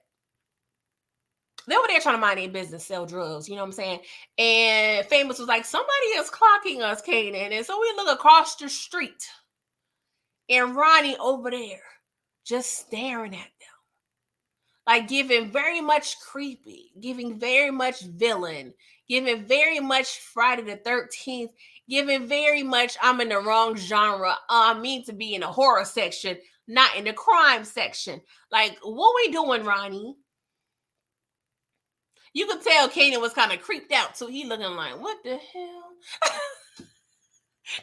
they were there trying to mind their business, sell drugs, you know what I'm saying? And Famous was like, somebody is clocking us, Kanan. And so we look across the street and Ronnie over there just staring at them. Like giving very much creepy, giving very much villain, giving very much Friday the 13th, giving very much I'm in the wrong genre. I mean to be in the horror section, not in the crime section. Like, what we doing, Ronnie? You could tell Kanan was kind of creeped out, so he looking like, what the hell?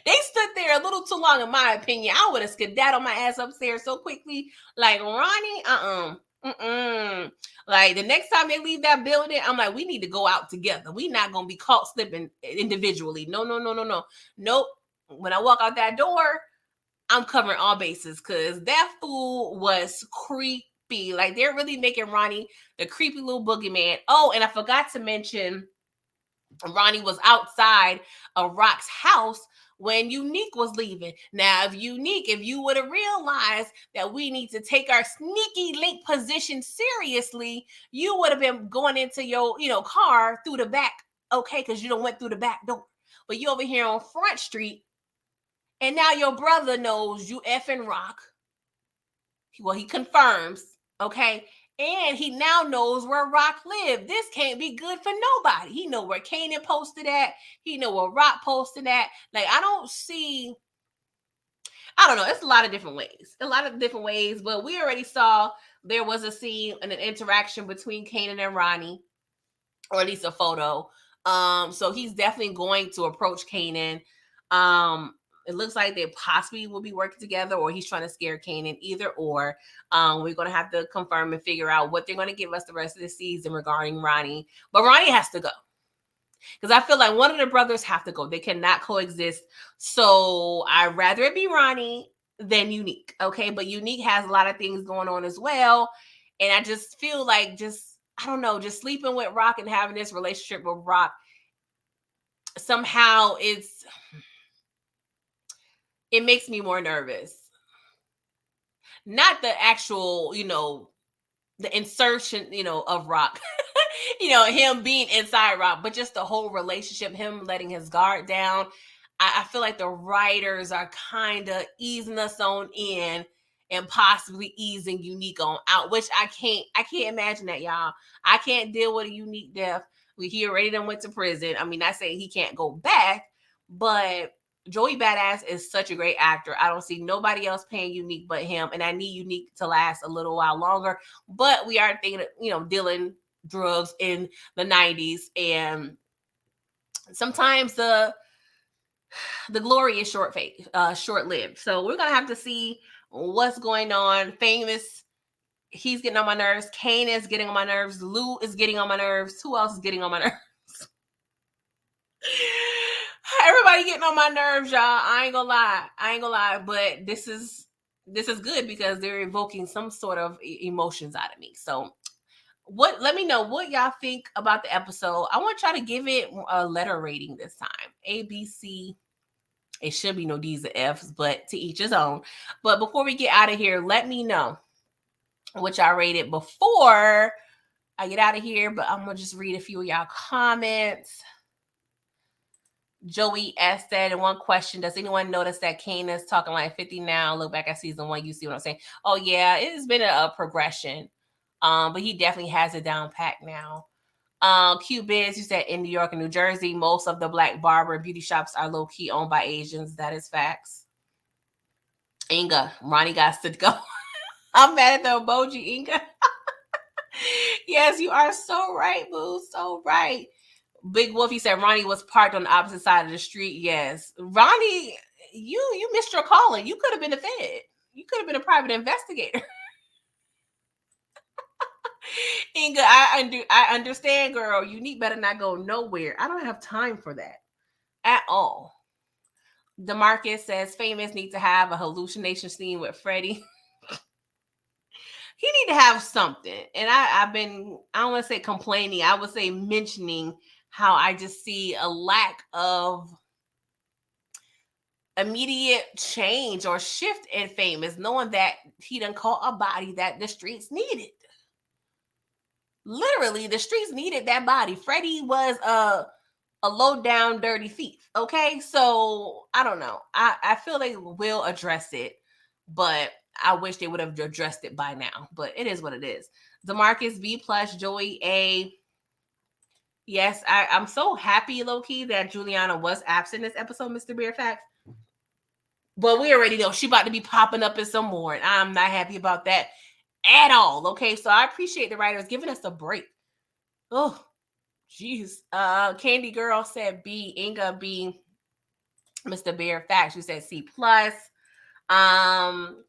They stood there a little too long, in my opinion. I would have skedaddled my ass upstairs so quickly. Like, Ronnie, Like, the next time they leave that building, I'm like, we need to go out together. We not going to be caught slipping individually. No. Nope. When I walk out that door, I'm covering all bases because that fool was creepy. Like, they're really making Ronnie the creepy little boogeyman. Oh, and I forgot to mention, Ronnie was outside of Rock's house when Unique was leaving. Now, if you would have realized that we need to take our sneaky link position seriously, you would have been going into your, car through the back, okay, because you don't went through the back door. But you over here on Front Street, and now your brother knows you effing Rock. Well, he confirms, okay? And he now knows where Rock lived. This can't be good for nobody. He know where Kanan posted at. He know where Rock posted at. Like, I don't know. It's a lot of different ways. But we already saw there was a scene and an interaction between Kanan and Ronnie, or at least a photo. So he's definitely going to approach Kanan. It looks like they possibly will be working together, or he's trying to scare Kanan. Either or. We're going to have to confirm and figure out what they're going to give us the rest of the season regarding Ronnie. But Ronnie has to go. Because I feel like one of the brothers have to go. They cannot coexist. So I'd rather it be Ronnie than Unique. Okay. But Unique has a lot of things going on as well. And I just feel like I don't know, just sleeping with Rock and having this relationship with Rock, somehow it makes me more nervous. Not the actual, the insertion, of Rock, him being inside Rock, but just the whole relationship, him letting his guard down. I feel like the writers are kind of easing us on in and possibly easing Unique on out, which I can't imagine that, y'all. I can't deal with a Unique death. He already done went to prison. I mean, not saying he can't go back, but Joey Badass is such a great actor. I don't see nobody else paying Unique but him, and I need Unique to last a little while longer. But we are thinking, dealing drugs in the 90s, and sometimes the glory is short-lived. So we're gonna have to see what's going on. Famous, he's getting on my nerves. Kane is getting on my nerves. Lou is getting on my nerves. Who else is getting on my nerves? Everybody getting on my nerves, y'all. I ain't gonna lie. But this is this is good because they're evoking some sort of emotions out of me. So let me know what y'all think about the episode. I want y'all to give it a letter rating this time. A, B, C. It should be no D's or F's, but to each his own. But before we get out of here, let me know what y'all rated before I get out of here. But I'm gonna just read a few of y'all comments. Joey S said in one question, does anyone notice that Kane is talking like 50 now? Look back at season 1, you see what I'm saying? Oh yeah, it has been a progression. But he definitely has it down pat now. Q Biz, you said in New York and New Jersey, most of the black barber and beauty shops are low key owned by Asians. That is facts. Inga, Ronnie got to go. I'm mad at the emoji, Inga. Yes, you are so right, boo. So right. Big Wolf, he said Ronnie was parked on the opposite side of the street. Yes. Ronnie, you missed your calling. You could have been a Fed. You could have been a private investigator. Inga, I understand, girl. You need better not go nowhere. I don't have time for that at all. DeMarcus says Famous need to have a hallucination scene with Freddie. He need to have something. And I've been, I don't want to say complaining, I would say mentioning how I just see a lack of immediate change or shift in Famous, knowing that he done caught a body that the streets needed. Literally, the streets needed that body. Freddie was a low down dirty thief. Okay, so I don't know. I feel they will address it, but I wish they would have addressed it by now. But it is what it is. DeMarcus B plus, Joey A. Yes, I'm so happy, low key, that Juliana was absent this episode, Mr. Bear Facts. But we already know she about to be popping up in some more, and I'm not happy about that at all. Okay, so I appreciate the writers giving us a break. Oh, jeez. Candy Girl said B. Inga B. Mr. Bear Facts, you said C plus.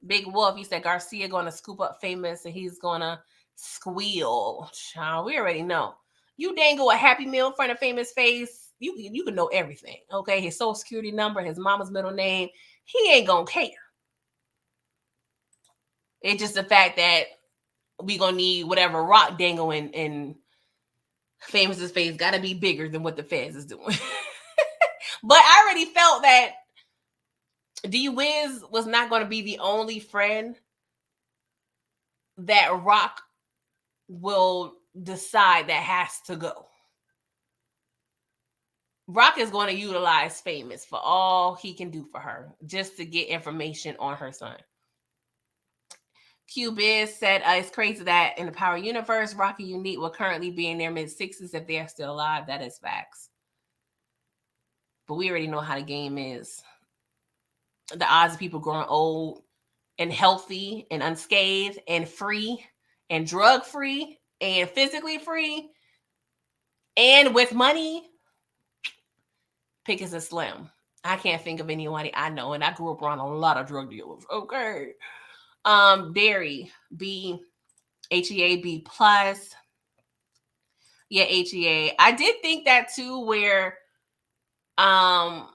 Big Wolf, you said Garcia going to scoop up Famous and he's gonna squeal. Child, we already know. You dangle a Happy Meal in front of Famous face, you can know everything. Okay, his social security number, his mama's middle name, he ain't gonna care. It's just the fact that we gonna need whatever rock dangle in Famous's face got to be bigger than what the feds is doing. But I already felt that D Wiz was not going to be the only friend that Rock will decide that has to go. Rock is going to utilize Famous for all he can do for her, just to get information on her son. Q Biz said it's crazy that in the Power Universe, Rocky Unique will currently be in their mid-60s if they're still alive. That is facts. But we already know how the game is. The odds of people growing old and healthy and unscathed and free and drug free and physically free and with money, pick is a slim. I can't think of anybody I know, and I grew up around a lot of drug dealers. Okay. Dairy B, HEA B plus. Yeah, HEA. I did think that too, where I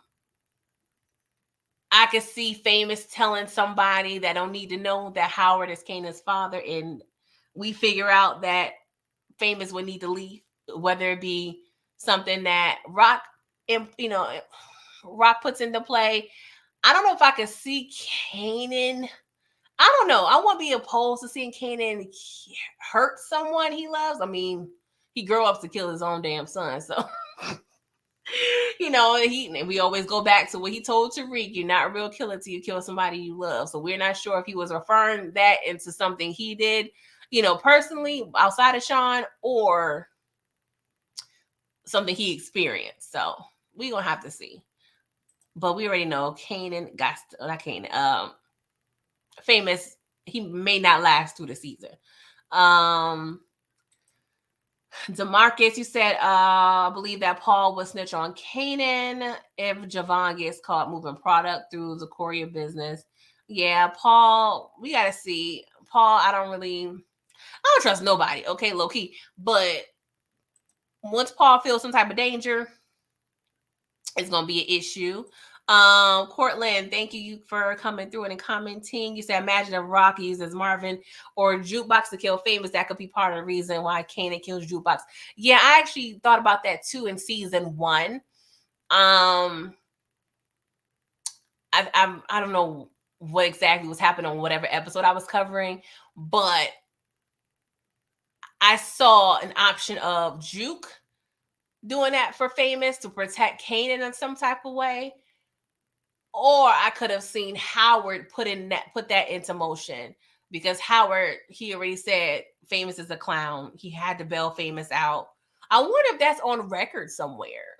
could see Famous telling somebody that don't need to know that Howard is Kanan's father, and we figure out that Famous would need to leave, whether it be something that Rock, Rock puts into play. I don't know if I could see Kanan. I don't know. I won't be opposed to seeing Kanan hurt someone he loves. I mean, he grew up to kill his own damn son, so we always go back to what he told Tariq, you're not a real killer till you kill somebody you love. So we're not sure if he was referring that into something he did, personally outside of Sean, or something he experienced. So we're gonna have to see. But we already know Kanan Famous, he may not last through the season. DeMarcus, you said, I believe that Paul will snitch on Kanan if Javon gets caught moving product through the courier business. Yeah, Paul, we got to see. Paul, I don't trust nobody, okay, low key. But once Paul feels some type of danger, it's going to be an issue. Cortland, thank you for coming through and commenting. You said, imagine if Rock uses Marvin or Jukebox to kill Famous. That could be part of the reason why Kanan kills Jukebox. Yeah, I actually thought about that too in season 1. I don't know what exactly was happening on whatever episode I was covering, but I saw an option of Juke doing that for Famous to protect Kanan in some type of way. Or I could have seen Howard put that into motion, because Howard, he already said Famous is a clown. He had to bail Famous out. I wonder if that's on record somewhere.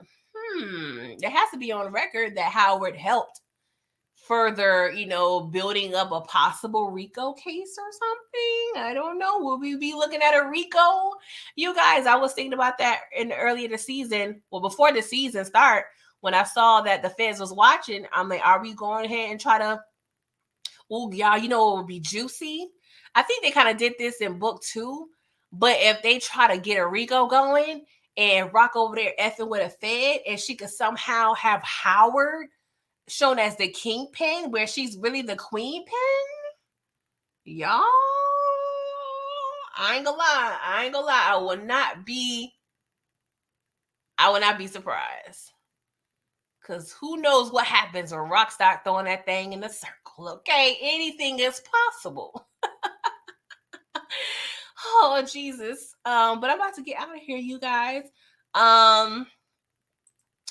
It has to be on record that Howard helped further, building up a possible RICO case or something. I don't know. Will we be looking at a RICO? You guys, I was thinking about that in earlier the season. Well, before the season start, when I saw that the feds was watching, I'm like, are we going ahead and try to, oh, y'all, it would be juicy. I think they kind of did this in book 2, but if they try to get a RICO going and Rock over there effing with a fed, and she could somehow have Howard shown as the kingpin, where she's really the queen pin, y'all. I ain't gonna lie. I will not be surprised. Because who knows what happens when Rock start throwing that thing in the circle, okay? Anything is possible. Oh, Jesus. But I'm about to get out of here, you guys.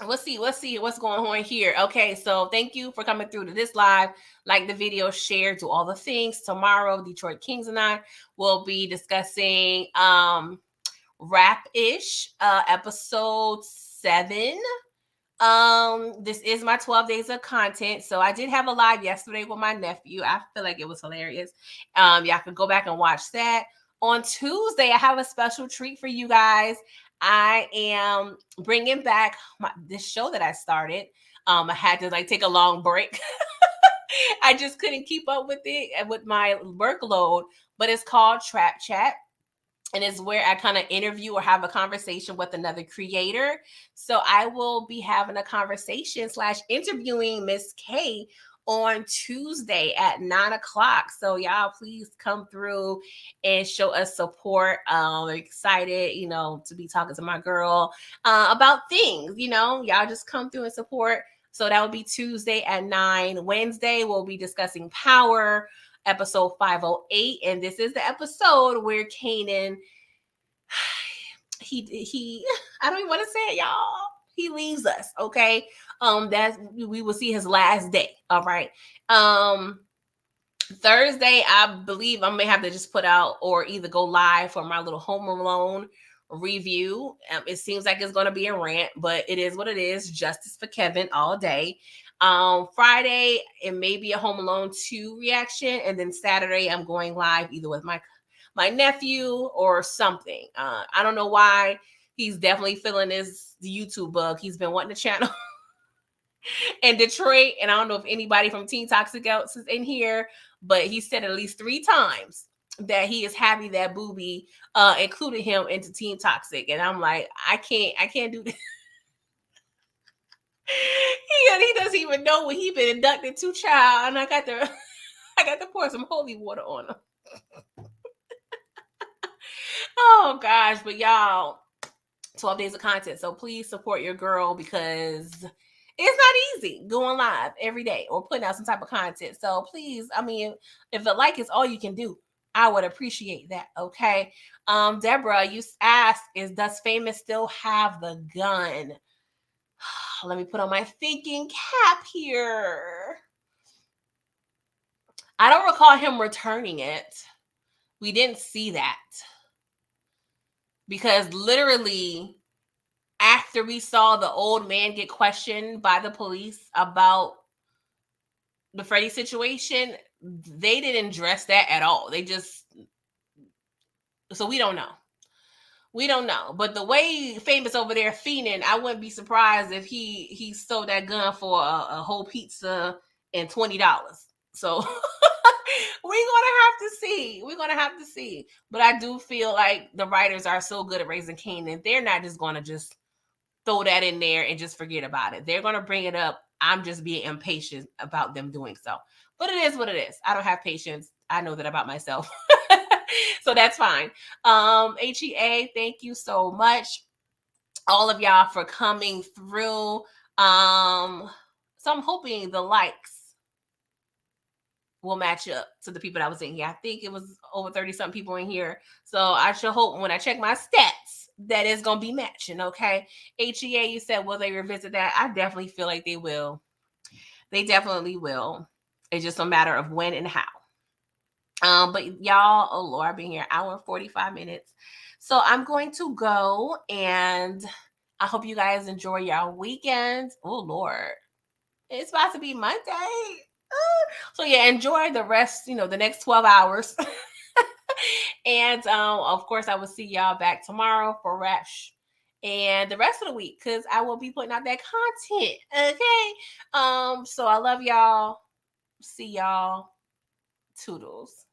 Let's see what's going on here. Okay, so thank you for coming through to this live. Like the video, share, do all the things. Tomorrow, Detroit Kings and I will be discussing Rap-ish, episode 7. This is my 12 days of content. So I did have a live yesterday with my nephew. I feel like it was hilarious. Y'all can go back and watch that. On Tuesday, I have a special treat for you guys. I am bringing back this show that I started. I had to take a long break. I just couldn't keep up with it and with my workload, but it's called Trap Chat. And it's where I kind of interview or have a conversation with another creator. So I will be having a conversation / interviewing Miss K on Tuesday at 9:00. So y'all please come through and show us support. Excited, to be talking to my girl about things, y'all just come through and support. So that will be Tuesday at 9. Wednesday, we'll be discussing Power, episode 508. And this is the episode where Kanan, he I don't even want to say it, y'all. He leaves us, okay? We will see his last day. All right. Thursday, I believe I may have to just put out or either go live for my little Home Alone review. It seems like it's going to be a rant, but it is what it is. Justice for Kevin all day. Friday, it may be a Home Alone 2 reaction. And then Saturday, I'm going live either with my nephew or something. I don't know why. He's definitely feeling the YouTube bug. He's been wanting the channel in Detroit. And I don't know if anybody from Teen Toxic else is in here, but he said at least 3 times that he is happy that Booby included him into Teen Toxic. And I'm like, I can't do this. He doesn't even know what he been inducted to, child. And I got to pour some holy water on him. Oh gosh, but y'all, 12 days of content. So please support your girl, because it's not easy going live every day or putting out some type of content. So please, if a like is all you can do, I would appreciate that. Okay. Deborah, you asked, does Famous still have the gun? Let me put on my thinking cap here. I don't recall him returning it. We didn't see that. Because literally, after we saw the old man get questioned by the police about the Freddie situation, they didn't address that at all. So we don't know. We don't know. But the way Famous over there fiending, I wouldn't be surprised if he sold that gun for a whole pizza and $20. So we're gonna have to see. But I do feel like the writers are so good at raising Kanan, they're not just gonna just throw that in there and just forget about it. They're gonna bring it up I'm just being impatient about them doing so. But it is what it is. I don't have patience. I know that about myself. So that's fine. HEA, thank you so much, all of y'all, for coming through. So I'm hoping the likes will match up to the people that was in here. I think it was over 30 something people in here. So I should hope when I check my stats that it's gonna be matching. Okay. HEA, you said, will they revisit that? I definitely feel like they will. They definitely will. It's just a matter of when and how. But y'all, oh Lord, I've been here hour and 45 minutes. So I'm going to go, and I hope you guys enjoy your weekend. Oh Lord. It's about to be Monday. So yeah, enjoy the rest, the next 12 hours. And of course I will see y'all back tomorrow for Rash and the rest of the week, because I will be putting out that content. Okay. So I love y'all. See y'all. Toodles.